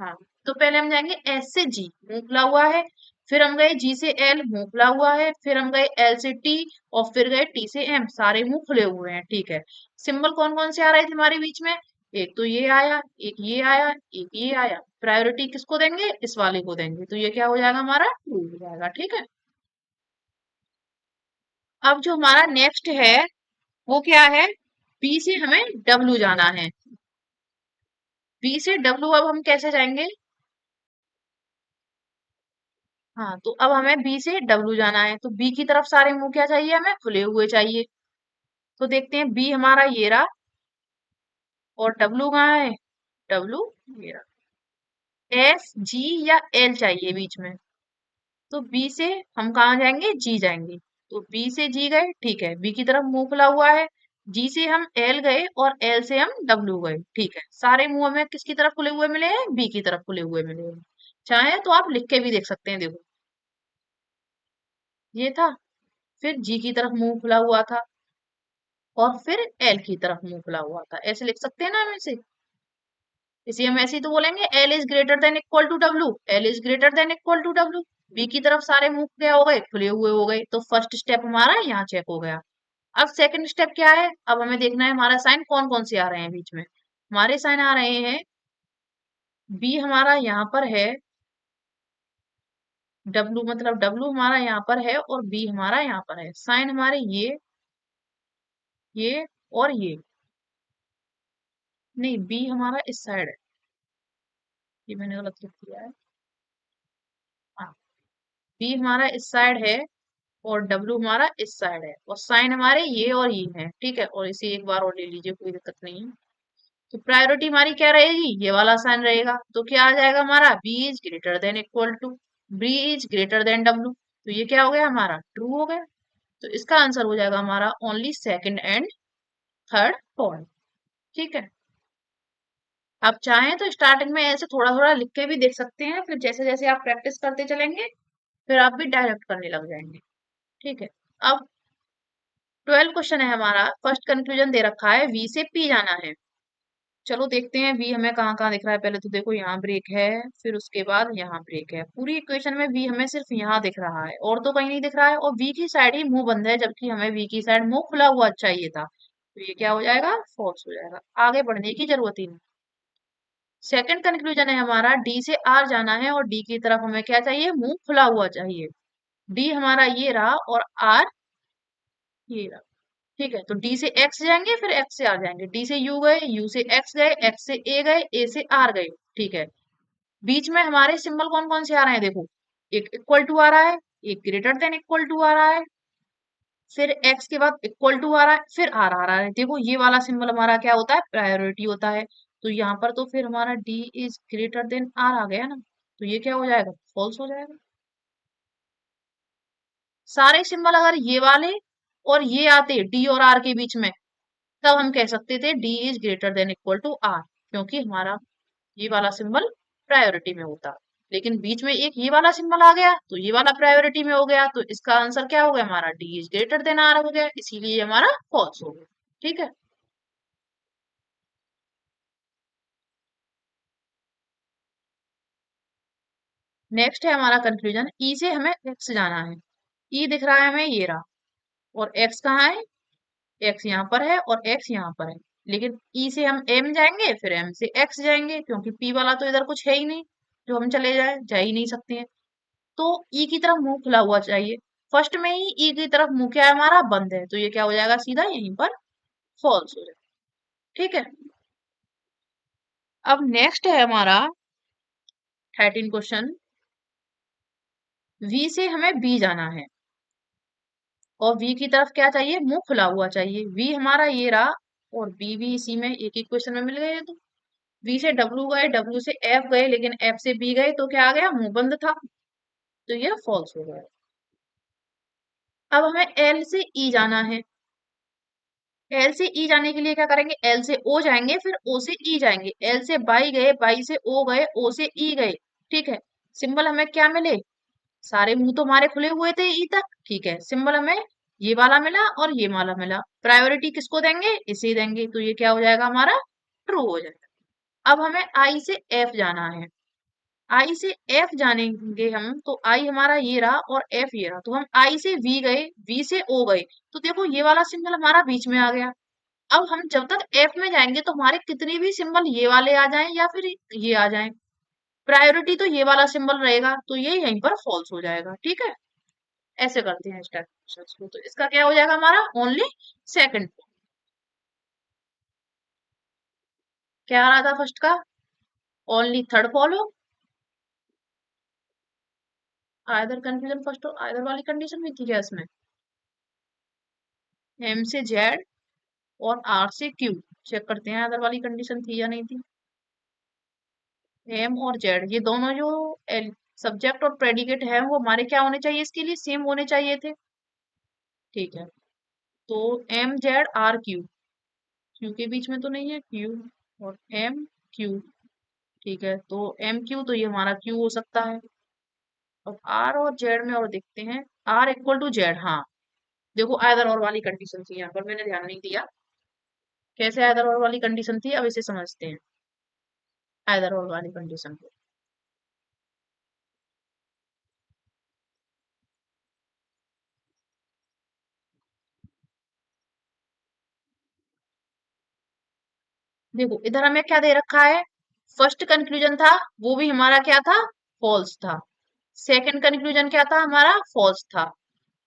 हाँ, तो पहले हम जाएंगे एस से जी, मुंह खुला हुआ है, फिर हम गए जी से एल, मुंह खुला हुआ है, फिर हम गए एल से टी, और फिर गए टी से एम, सारे मुंह खुले हुए हैं। ठीक है, सिंबल कौन कौन से आ रहे थे हमारे बीच में, एक तो ये आया, एक ये आया, एक ये आया, प्रायोरिटी किसको देंगे, इस वाले को देंगे, तो ये क्या हो जाएगा हमारा ट्रू हो जाएगा। ठीक है, अब जो हमारा नेक्स्ट है वो क्या है, बी से हमें डब्ल्यू जाना है। बी से डब्ल्यू अब हम कैसे जाएंगे, हाँ तो अब हमें बी से डब्ल्यू जाना है, तो बी की तरफ सारे मुंह क्या चाहिए, हमें खुले हुए चाहिए। तो देखते हैं बी हमारा ये रहा, और डब्ल्यू कहाँ है, डब्ल्यू ये रहा, एस जी या एल चाहिए बीच में, तो बी से हम कहाँ जाएंगे, जी जाएंगे, तो बी से जी गए, ठीक है, बी की तरफ मुंह खुला हुआ है, जी से हम एल गए और एल से हम डब्ल्यू गए, ठीक है, सारे मुंह हमें किसकी तरफ खुले हुए मिले हैं, बी की तरफ खुले हुए मिले हैं। चाहे तो आप लिख के भी देख सकते हैं, देखो ये था, फिर जी की तरफ मुंह खुला हुआ था, और फिर एल की तरफ मुंह खुला हुआ था, ऐसे लिख सकते हैं ना हम इसे, इसे हम ऐसे ही तो बोलेंगे L is greater than equal to W, L is greater than equal to W, B की तरफ सारे मुंह क्या हो गए, खुले हुए हो गए, तो फर्स्ट स्टेप हमारा यहाँ चेक हो गया। अब सेकंड स्टेप क्या है, अब हमें देखना है हमारा साइन कौन कौन से आ रहे हैं बीच में, हमारे साइन आ रहे हैं, बी हमारा यहाँ पर है, डब्ल्यू मतलब डब्ल्यू हमारा यहाँ पर है, और बी हमारा यहाँ पर है, साइन हमारे ये और ये, नहीं बी हमारा इस साइड है, ये मैंने गलत लिख दिया है, हाँ बी हमारा इस साइड है, और डब्ल्यू हमारा इस साइड है, और साइन हमारे ये और ये है, ठीक है, और इसे एक बार और ले लीजिए, कोई दिक्कत नहीं है। तो प्रायोरिटी हमारी क्या रहेगी, ये वाला साइन रहेगा, तो क्या आ जाएगा हमारा, B is greater than equal to, B is greater than W, तो ये क्या हो गया हमारा ट्रू हो गया, तो इसका आंसर हो जाएगा हमारा only second and third point. ठीक है, आप चाहें तो स्टार्टिंग में ऐसे थोड़ा थोड़ा लिख के भी देख सकते हैं, फिर जैसे जैसे आप प्रैक्टिस करते चलेंगे फिर आप भी डायरेक्ट करने लग जाएंगे। ठीक है, अब 12 क्वेश्चन है हमारा, फर्स्ट कंक्लूजन दे रखा है वी से पी जाना है। चलो देखते हैं वी हमें कहाँ कहाँ दिख रहा है, पहले तो देखो यहाँ ब्रेक है, फिर उसके बाद यहाँ ब्रेक है, पूरी इक्वेशन में वी हमें सिर्फ यहाँ दिख रहा है और तो कहीं नहीं दिख रहा है, और वी की साइड ही मुंह बंद है, जबकि हमें वी की साइड मुंह खुला हुआ चाहिए था, तो ये क्या हो जाएगा, फॉल्स हो जाएगा, आगे बढ़ने की जरूरत ही नहीं। सेकंड कंक्लूजन है हमारा डी से आर जाना है, और डी की तरफ हमें क्या चाहिए, मुंह खुला हुआ चाहिए, डी हमारा ये रहा और आर ये रहा। ठीक है, तो डी से एक्स जाएंगे, फिर एक्स से आर जाएंगे, डी से यू गए, यू से एक्स गए, एक्स से ए गए, ए से आर गए। ठीक है, बीच में हमारे सिंबल कौन कौन से आ रहे हैं, देखो एक इक्वल टू आ रहा है, एक ग्रेटर देन इक्वल टू आ रहा है, फिर एक्स के बाद इक्वल टू आ रहा है, फिर आर आ रहा है, देखो ये वाला सिंबल हमारा क्या होता है, प्रायोरिटी होता है, तो यहाँ पर तो फिर हमारा D is greater than R आ गया ना, तो ये क्या हो जाएगा, फॉल्स हो जाएगा। सारे सिंबल अगर ये वाले और ये आते डी और आर के बीच में, तब हम कह सकते थे D is greater than equal to R, क्योंकि हमारा ये वाला सिंबल प्रायोरिटी में होता, लेकिन बीच में एक ये वाला सिंबल आ गया तो ये वाला प्रायोरिटी में हो गया, तो इसका आंसर क्या हो गया हमारा, D is greater than R हो गया, इसीलिए हमारा फॉल्स हो गया। ठीक है, नेक्स्ट है हमारा कंक्लूजन, ई से हमें एक्स जाना है, ई दिख रहा है हमें ये रहा, और एक्स कहाँ है, एक्स यहाँ पर है और एक्स यहाँ पर है, लेकिन ई से हम एम जाएंगे, फिर एम से एक्स जाएंगे, क्योंकि पी वाला तो इधर कुछ है ही नहीं जो हम चले जाए, जा ही नहीं सकते हैं, तो ई की तरफ मुंह खुला हुआ चाहिए, फर्स्ट में ही ई की तरफ मुंह क्या है हमारा, बंद है, तो ये क्या हो जाएगा, सीधा यहीं पर फॉल्स हो जाएगा। ठीक है, अब नेक्स्ट है हमारा 13 क्वेश्चन, वी से हमें बी जाना है, और वी की तरफ क्या चाहिए, मुंह खुला हुआ चाहिए, वी हमारा ये रहा, और बी भी इसी में एक ही क्वेश्चन में मिल गए हैं, तो वी से डब्ल्यू गए, डब्ल्यू से एफ गए, लेकिन एफ से बी गए तो क्या आ गया, मुंह बंद था, तो ये फॉल्स हो गया। अब हमें एल से ई जाना है, एल से ई जाने के लिए क्या करेंगे, एल से ओ जाएंगे, फिर ओ से ई जाएंगे, एल से बाई गए, बाई से ओ गए, ओ से ई गए। ठीक है, सिंबल हमें क्या मिले, सारे मुंह तो हमारे खुले हुए थे ई तक, ठीक है, सिंबल हमें ये वाला मिला और ये वाला मिला, प्रायोरिटी किसको देंगे, इसे देंगे, तो ये क्या हो जाएगा हमारा, ट्रू हो जाएगा। अब हमें आई से एफ जाना है, आई से एफ जानेंगे हम, तो आई हमारा ये रहा और एफ ये रहा, तो हम आई से वी गए, वी से ओ गए, तो देखो ये वाला सिंबल हमारा बीच में आ गया। अब हम जब तक एफ में जाएंगे तो हमारे कितने भी सिंबल ये वाले आ जाएं या फिर ये आ जाएं, प्रायोरिटी तो ये वाला सिंबल रहेगा, तो ये यहीं पर फॉल्स हो जाएगा। ठीक है, ऐसे करते हैं स्टेप को, तो इसका क्या हो जाएगा हमारा, ओनली सेकंड। क्या आ रहा था फर्स्ट का, only third follow, either confusion first और आइदर वाली कंडीशन में थी क्या इसमें, एम से जेड और आर से क्यू, चेक करते हैं आइदर वाली कंडीशन थी या नहीं थी। एम और जेड ये दोनों जो सब्जेक्ट और प्रेडिकेट है वो हमारे क्या होने चाहिए, इसके लिए सेम होने चाहिए थे। ठीक है, तो M Z R Q, Q के बीच में तो नहीं है क्यू, और एम क्यू, ठीक है, तो एम क्यू तो ये हमारा क्यू हो सकता है। अब आर और जेड में और देखते हैं, आर इक्वल टू जेड, हाँ देखो आइदर और वाली कंडीशन थी, यहाँ पर मैंने ध्यान नहीं दिया कैसे आइदर और वाली कंडीशन थी, अब इसे समझते हैं आइदर और वाली कंडीशन को। देखो इधर हमें क्या दे रखा है, फर्स्ट कंक्लूजन था वो भी हमारा क्या था, फॉल्स था, सेकंड कंक्लूजन क्या था हमारा, फॉल्स था।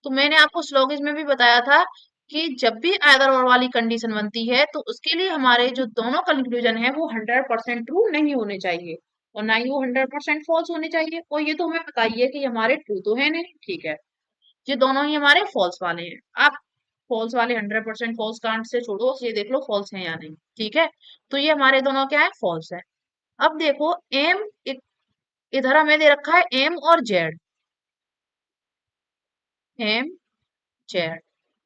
तो मैंने आपको स्लोगिज में भी बताया था कि जब भी आइदर और वाली कंडीशन बनती है तो उसके लिए हमारे जो दोनों कंक्लूजन है वो 100% ट्रू नहीं होने चाहिए और ना ही वो 100% फॉल्स होने चाहिए, और ये तो हमें पता ही है कि हमारे ट्रू तो है नहीं। ठीक है, ये दोनों ही हमारे फॉल्स वाले हैं। आप फॉल्स वाले 100% फॉल्स कांट से छोड़ो, ये देख लो फॉल्स है या नहीं। ठीक है, तो ये हमारे दोनों क्या है, फॉल्स है। अब देखो एम, इधर हमें दे रखा है एम और जेड, एम जेड,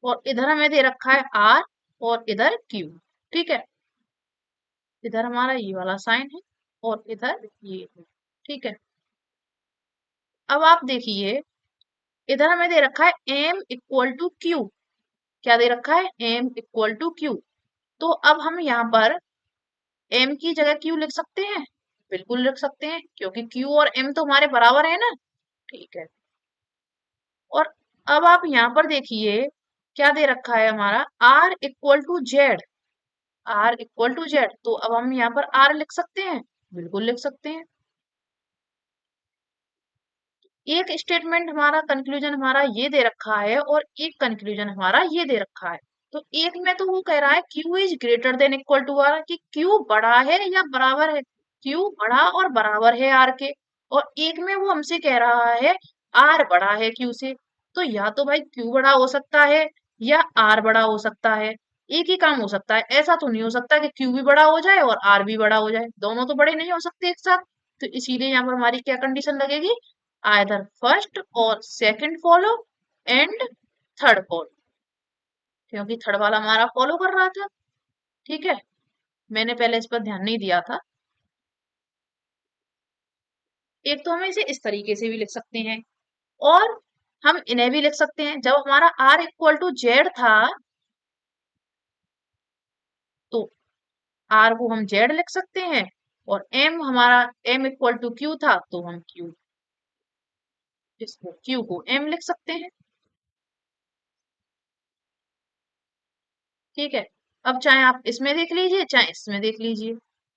और इधर हमें दे रखा है आर और इधर क्यू। ठीक है, इधर हमारा ये वाला साइन है और इधर ये है। ठीक है, अब आप देखिए इधर हमें दे रखा है एम इक्वल टू क्यू, क्या दे रखा है, एम इक्वल टू क्यू, तो अब हम यहाँ पर एम की जगह क्यू लिख सकते हैं, बिल्कुल लिख सकते हैं क्योंकि क्यू और एम तो हमारे बराबर है ना। ठीक है, और अब आप यहाँ पर देखिए क्या दे रखा है हमारा, R equal to Z, R equal to Z, तो अब हम यहाँ पर आर लिख सकते हैं, बिल्कुल लिख सकते हैं। एक स्टेटमेंट हमारा कंक्लूजन हमारा ये दे रखा है और एक कंक्लूजन हमारा ये दे रखा है, तो एक में तो वो कह रहा है Q is greater than equal to R, कि क्यू बड़ा है या बराबर है, क्यू बड़ा और बराबर है आर के, और एक में वो हमसे कह रहा है आर बड़ा है क्यू से, तो या तो भाई क्यू बड़ा हो सकता है या आर बड़ा हो सकता है, एक ही काम हो सकता है, ऐसा तो नहीं हो सकता कि क्यू भी बड़ा हो जाए और आर भी बड़ा हो जाए, दोनों तो बड़े नहीं हो सकते एक साथ। तो इसीलिए यहाँ पर हमारी क्या कंडीशन लगेगी, आइदर फर्स्ट और second follow and third follow, क्योंकि थर्ड वाला हमारा फॉलो कर रहा था। ठीक है, मैंने पहले इस पर ध्यान नहीं दिया था। एक तो हमें इसे इस तरीके से भी लिख सकते हैं और हम इन्हें भी लिख सकते हैं, जब हमारा आर इक्वल टू जेड था तो आर को हम जेड लिख सकते हैं, और एम हमारा एम इक्वल टू क्यू था तो हम क्यू, इसको क्यू को एम लिख सकते हैं। ठीक है, अब चाहे आप इसमें देख लीजिए चाहे इसमें देख लीजिए,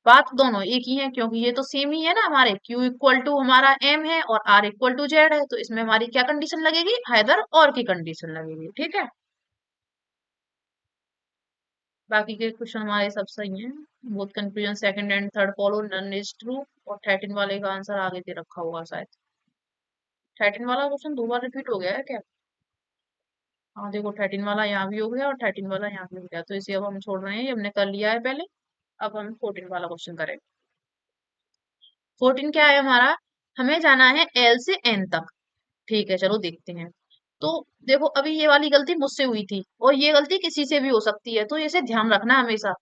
बात दोनों एक ही है क्योंकि ये तो सेम ही है ना, हमारे Q इक्वल टू हमारा M है और R इक्वल टू Z है, तो इसमें हमारी क्या कंडीशन लगेगी, आइदर और की कंडीशन लगेगी। ठीक है, बाकी के क्वेश्चन हमारे सब सही हैं, both confusion second and third follow none is true, और 13 वाले का आंसर आगे दे रखा होगा शायद, 13 वाला क्वेश्चन दो बार रिपीट हो गया है क्या, हाँ देखो 13 वाला यहाँ भी हो गया और 13 वाला यहाँ भी हो गया, तो इसे अब हम छोड़ रहे हैं, ये हमने कर लिया है पहले, अब हम 14 वाला क्वेश्चन करेंगे। 14 क्या है हमारा, हमें जाना है एल से एन तक। ठीक है, चलो देखते हैं। तो देखो अभी ये वाली गलती मुझसे हुई थी और ये गलती किसी से भी हो सकती है, तो इसे ध्यान रखना हमेशा,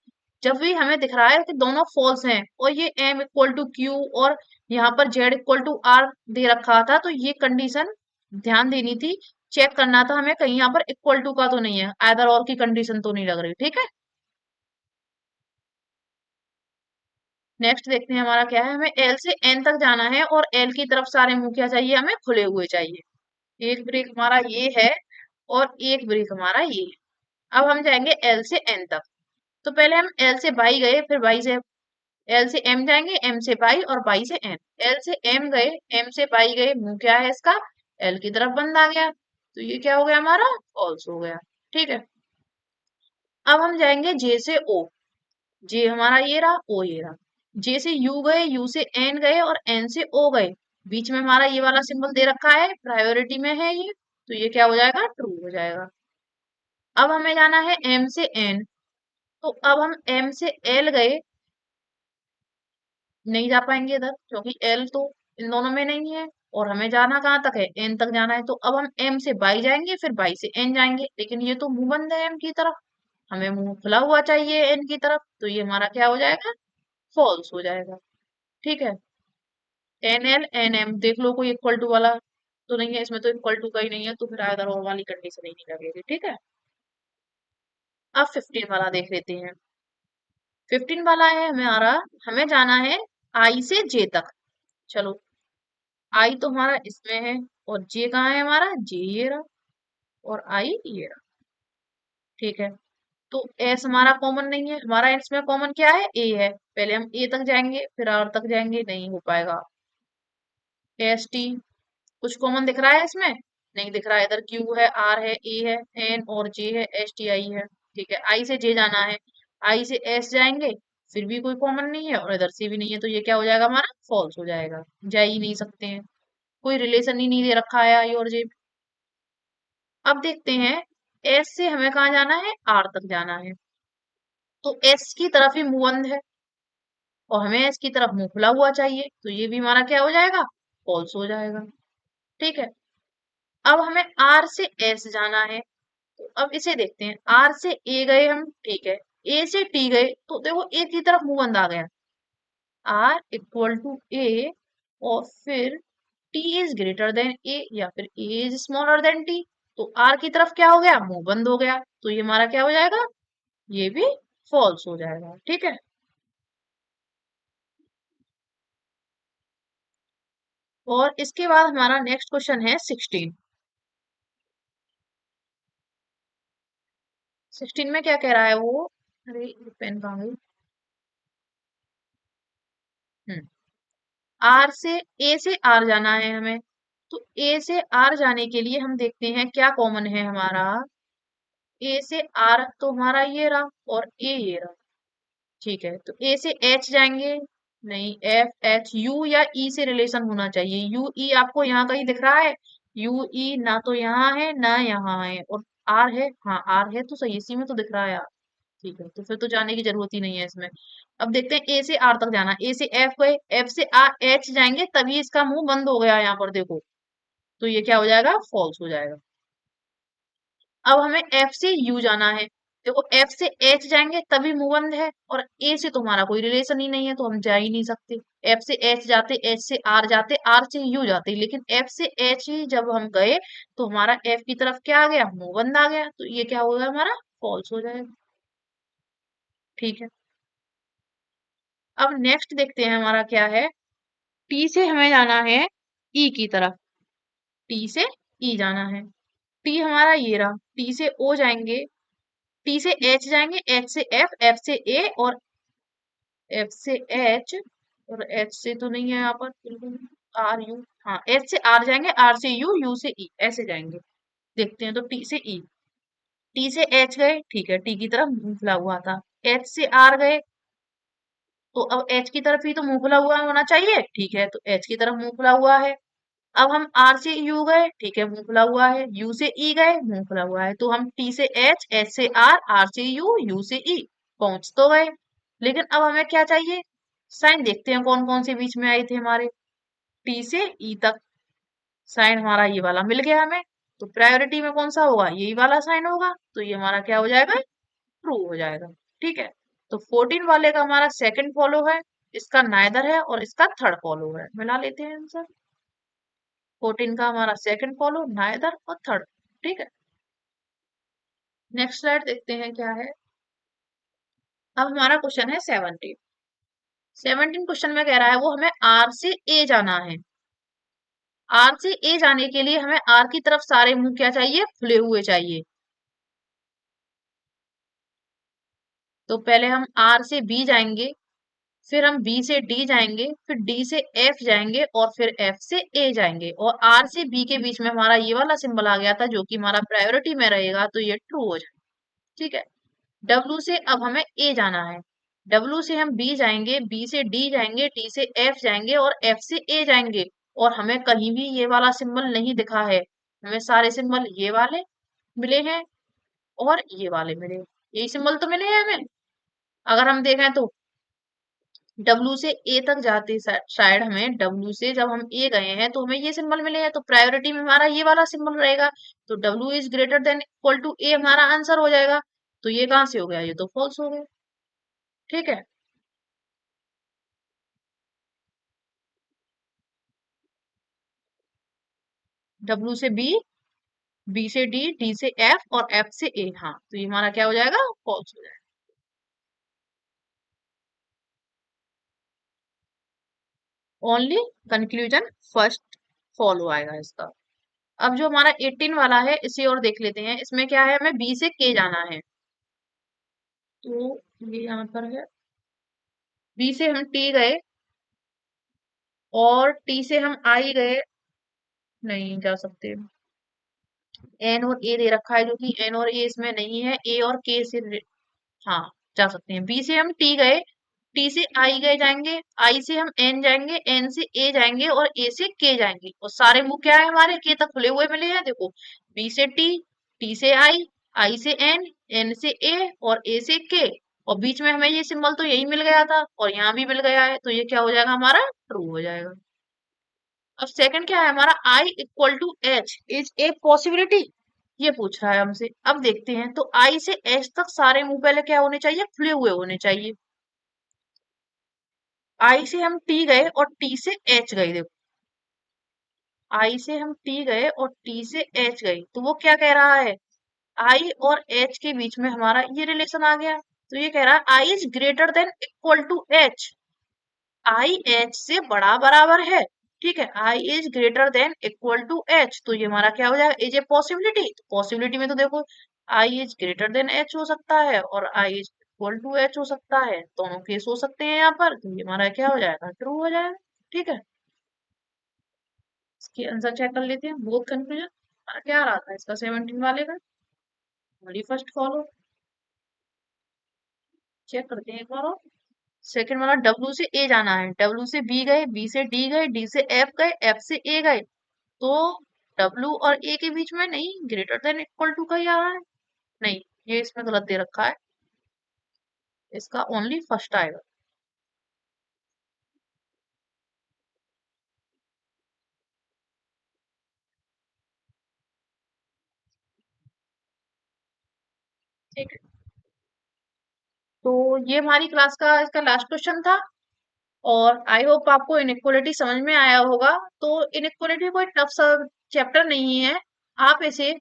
जब भी हमें दिख रहा है कि दोनों फॉल्स हैं और ये एम इक्वल टू क्यू और यहाँ पर जेड इक्वल टू आर दे रखा था, तो ये कंडीशन ध्यान देनी थी चेक करना था हमें कहीं यहाँ पर इक्वल टू का तो नहीं है, आइदर और की कंडीशन तो नहीं लग रही, ठीक है। नेक्स्ट देखते हैं हमारा क्या है, हमें एल से एन तक जाना है और एल की तरफ सारे मुंह क्या चाहिए, हमें खुले हुए चाहिए। एक ब्रेक हमारा ये है और एक ब्रेक हमारा ये है। अब हम जाएंगे एल से एन तक। तो पहले हम एल से बाई गए, फिर बाई से एल से एम जाएंगे, एम से बाई और बाई से एम। एल से एम गए, एम से बाई गए, मुंह क्या है इसका, एल की तरफ बंद आ गया, तो ये क्या हो गया हमारा, फॉल्स हो गया, ठीक है। अब हम जाएंगे जे से ओ। जे हमारा ये रहा, ओ ये रहा। जे से यू गए, यू से एन गए और एन से ओ गए, बीच में हमारा ये वाला सिंबल दे रखा है, प्रायोरिटी में है ये, तो ये क्या हो जाएगा, ट्रू हो जाएगा। अब हमें जाना है एम से एन। तो अब हम एम से एल गए, नहीं जा पाएंगे इधर क्योंकि एल तो इन दोनों में नहीं है, और हमें जाना कहाँ तक है, एन तक जाना है। तो अब हम एम से बाई जाएंगे, फिर बाई से एन जाएंगे, लेकिन ये तो मुंह बंद है एम की तरफ, हमें मुंह खुला हुआ चाहिए एन की तरफ, तो ये हमारा क्या हो जाएगा, फॉल्स हो जाएगा, ठीक है। एन एल एन एम देख लो, कोई इक्वल टू वाला तो नहीं है इसमें, तो इक्वल टू का ही नहीं है, तो फिर आधा और वाली कंडीशन ही नहीं लगेगी, ठीक है। अब 15 वाला देख लेते हैं। 15 वाला है हमें आ रहा, हमें जाना है आई से जे तक। चलो, आई तो हमारा इसमें है, और जे कहाँ है हमारा, जे ये रहा, और आई ये रहा, ठीक है। तो एस हमारा कॉमन नहीं है, हमारा इसमें कॉमन क्या है, ए है, पहले हम ए तक जाएंगे फिर आर तक जाएंगे, नहीं हो पाएगा। एस टी कुछ कॉमन दिख रहा है इसमें, नहीं दिख रहा है, इधर क्यू है, आर है, ए है, एन और जे है, एस टी आई है, ठीक है। आई से जे जाना है, आई से एस जाएंगे, फिर भी कोई कॉमन नहीं है और इधर से भी नहीं है, तो ये क्या हो जाएगा हमारा, फॉल्स हो जाएगा, जा ही नहीं सकते हैं, कोई रिलेशन ही नहीं दे रखा है आई और जे। अब देखते हैं एस से हमें कहाँ जाना है, आर तक जाना है, तो एस की तरफ ही मुंह बंद है और हमें एस की तरफ मुंह खुला हुआ चाहिए, तो ये भी हमारा क्या हो जाएगा, फॉल्स हो जाएगा, ठीक है। अब हमें आर से एस जाना है, तो अब इसे देखते हैं, आर से ए गए हम, ठीक है, ए से टी गए, तो देखो ए की तरफ मुंह बंद आ गया, आर इक्वल टू ए, और फिर टी इज ग्रेटर देन ए या फिर A is smaller then T, तो आर की तरफ क्या हो गया, मुंह बंद हो गया, तो ये हमारा क्या हो जाएगा, ये भी फॉल्स हो जाएगा, ठीक है। और इसके बाद हमारा नेक्स्ट क्वेश्चन है 16। 16 में क्या कह रहा है वो, अरे ये पेन कहाँ गई, हम्म, आर से ए से आर जाना है हमें, तो ए से आर जाने के लिए हम देखते हैं क्या कॉमन है हमारा, ए से आर तो हमारा ये रहा और ए ये रहा, ठीक है। तो ए से एच जाएंगे, नहीं, एफ एच यू या ई से रिलेशन होना चाहिए, यू ई आपको यहाँ कहीं दिख रहा है, यू ई ना तो यहाँ है ना यहाँ है, और आर है, हाँ आर है तो सही, इसी में तो दिख रहा है यार, ठीक है, तो फिर तो जाने की जरूरत ही नहीं है इसमें। अब देखते हैं ए से आर तक जाना, ए से एफ गए, एफ से आर एच जाएंगे, तभी इसका मुंह बंद हो गया यहाँ पर देखो, तो ये क्या हो जाएगा, फॉल्स हो जाएगा। अब हमें एफ से यू जाना है, देखो एफ से एच जाएंगे तभी मुंह बंद है, और ए से तुम्हारा कोई रिलेशन ही नहीं है, तो हम जा ही नहीं सकते। एफ से एच जाते, एच से आर जाते, आर से यू जाते, लेकिन एफ से एच ही जब हम गए, तो हमारा एफ की तरफ क्या आ गया, मुंह बंद आ गया, तो ये क्या होगा हमारा, फॉल्स हो जाएगा, ठीक है। अब नेक्स्ट देखते हैं हमारा क्या है, टी से हमें जाना है ई की तरफ, टी से ई जाना है, टी हमारा ये रहा, टी से ओ जाएंगे, टी से एच जाएंगे, एच से एफ, एफ से ए और एफ से एच, और एच से तो नहीं है यहाँ पर बिल्कुल, आर यू, हाँ एच से आर जाएंगे, आर से यू, यू से ई, ऐसे जाएंगे, देखते हैं। तो टी से ई, टी से एच गए, ठीक है, टी की तरफ मुंह खुला हुआ था, एच से आर गए, तो अब एच की तरफ ही तो मुंह खुला हुआ होना चाहिए, ठीक है, तो एच की तरफ मुंह खुला हुआ है। अब हम आर से यू गए, ठीक है, मुंह खुला हुआ है, यू से ई गए, मुंह खुला हुआ है, तो हम टी से एच, एच से आर से यू, यू से ई पहुंच तो गए, लेकिन अब हमें क्या चाहिए, साइन देखते हैं कौन कौन से बीच में आए थे हमारे, टी से ई तक साइन हमारा ये वाला मिल गया हमें, तो प्रायोरिटी में कौन सा होगा, यही वाला साइन होगा, तो ये हमारा क्या हो जाएगा, ट्रू हो जाएगा, ठीक है। तो 14 वाले का हमारा सेकंड फॉलो है, इसका नाइदर है और इसका थर्ड फॉलो है, मिला लेते हैं आंसर। 14 का हमारा सेकंड फॉलो, नाइदर और थर्ड, ठीक है, नेक्स्ट स्लाइड देखते हैं क्या है। अब हमारा क्वेश्चन है 17। 17 क्वेश्चन में कह रहा है वो हमें आर से ए जाना है। आर से ए जाने के लिए हमें आर की तरफ सारे मुंह क्या चाहिए, खुले हुए चाहिए। तो पहले हम आर से बी जाएंगे, फिर हम बी से डी जाएंगे, फिर डी से एफ जाएंगे और फिर एफ से ए जाएंगे। और आर से बी के बीच में हमारा ये वाला सिंबल आ गया था जो कि हमारा प्रायोरिटी में रहेगा, तो ये ट्रू हो जाए। ठीक है, डब्ल्यू से अब हमें ए जाना है। डब्ल्यू से हम बी जाएंगे, बी से डी जाएंगे, डी से एफ जाएंगे और एफ से ए जाएंगे। और हमें कहीं भी ये वाला सिंबल नहीं दिखा है, हमें सारे सिंबल ये वाले मिले हैं और ये वाले मिले, यही सिंबल तो मिले हैं हमें। अगर हम देखें तो डब्ल्यू से ए तक जाते शायद हमें डब्ल्यू से जब हम ए गए हैं तो हमें ये सिंबल मिले हैं, तो प्रायोरिटी में हमारा ये वाला सिंबल रहेगा। तो W is greater than equal to A हमारा आंसर हो जाएगा। तो ये कहाँ से हो गया, ये तो फॉल्स हो गया। ठीक है, डब्ल्यू से बी, बी से डी, डी से एफ और एफ से ए। हाँ, तो ये हमारा क्या हो जाएगा, फॉल्स हो जाएगा। ओनली कंक्लूजन फर्स्ट फॉलो आएगा इसका। अब जो हमारा 18 वाला है इसे और देख लेते हैं। इसमें क्या है, हमें बी से के जाना है। तो ये यहाँ पर है, बी से हम टी गए और टी से हम आई गए, नहीं जा सकते। एन और ए दे रखा है जो कि एन और ए इसमें नहीं है, ए और के से हाँ जा सकते हैं। बी से हम टी गए, टी से आई गए जाएंगे, आई से हम एन जाएंगे, एन से ए जाएंगे और ए से के जाएंगे। और सारे मुंह क्या है हमारे, के तक खुले हुए मिले हैं देखो। बी से टी से आई से एन, एन से ए और ए से के। और बीच में हमें ये सिंबल तो यही मिल गया था और यहाँ भी मिल गया है, तो ये क्या हो जाएगा, हमारा ट्रू हो जाएगा। अब सेकंड क्या है हमारा, I equal to H is a possibility, ये पूछ रहा है हमसे। अब देखते हैं, तो आई से एच तक सारे मुंह पहले क्या होने चाहिए, खुले हुए होने चाहिए। आई से हम टी गए और टी से एच गए, देखो आई से हम टी गए और टी से एच गए, तो वो क्या कह रहा है, आई और एच के बीच में हमारा ये रिलेशन आ गया। तो ये कह रहा है I is greater than equal to H, I H से बड़ा बराबर है। ठीक है, I is greater than equal to H, तो ये हमारा क्या हो जाएगा, इज ए पॉसिबिलिटी। तो पॉसिबिलिटी में तो देखो I is greater than H हो सकता है और I is equal to H हो सकता है, दोनों केस हो सकते हैं यहाँ पर, तो ये हमारा क्या हो जाएगा, ट्रू हो जाएगा। ठीक है, इसके आंसर चेक कर लेते हैं, बोथ कंफ्यूजन क्या आ रहा था इसका 17 वाले का, ओनली फर्स्ट फॉलो। चेक करते हैं एक बार और। सेकंड वाला डब्ल्यू से ए जाना है, डब्ल्यू से बी गए, बी से डी गए, डी से एफ गए, एफ से ए गए। तो डब्ल्यू और ए के बीच में नहीं, ग्रेटर देन इक्वल टू का ही आ रहा है, नहीं ये इसमें गलत दे रखा है, इसका ओनली फर्स्ट आएगा। ठीक है, तो ये हमारी क्लास का इसका लास्ट क्वेश्चन था और आई होप आपको इनइक्वालिटी समझ में आया होगा। तो इनइक्वालिटी कोई टफ सा चैप्टर नहीं है, आप इसे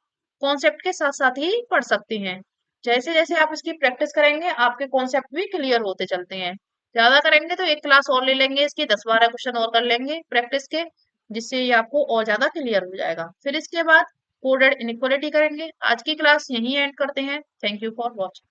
कॉन्सेप्ट के साथ साथ ही पढ़ सकते हैं। जैसे जैसे आप इसकी प्रैक्टिस करेंगे आपके कॉन्सेप्ट भी क्लियर होते चलते हैं। ज्यादा करेंगे तो एक क्लास और ले लेंगे, इसकी 10-12 क्वेश्चन और कर लेंगे प्रैक्टिस के, जिससे ये आपको और ज्यादा क्लियर हो जाएगा। फिर इसके बाद कोडेड इनइक्वालिटी करेंगे। आज की क्लास यहीं एंड करते हैं। Thank you for watching.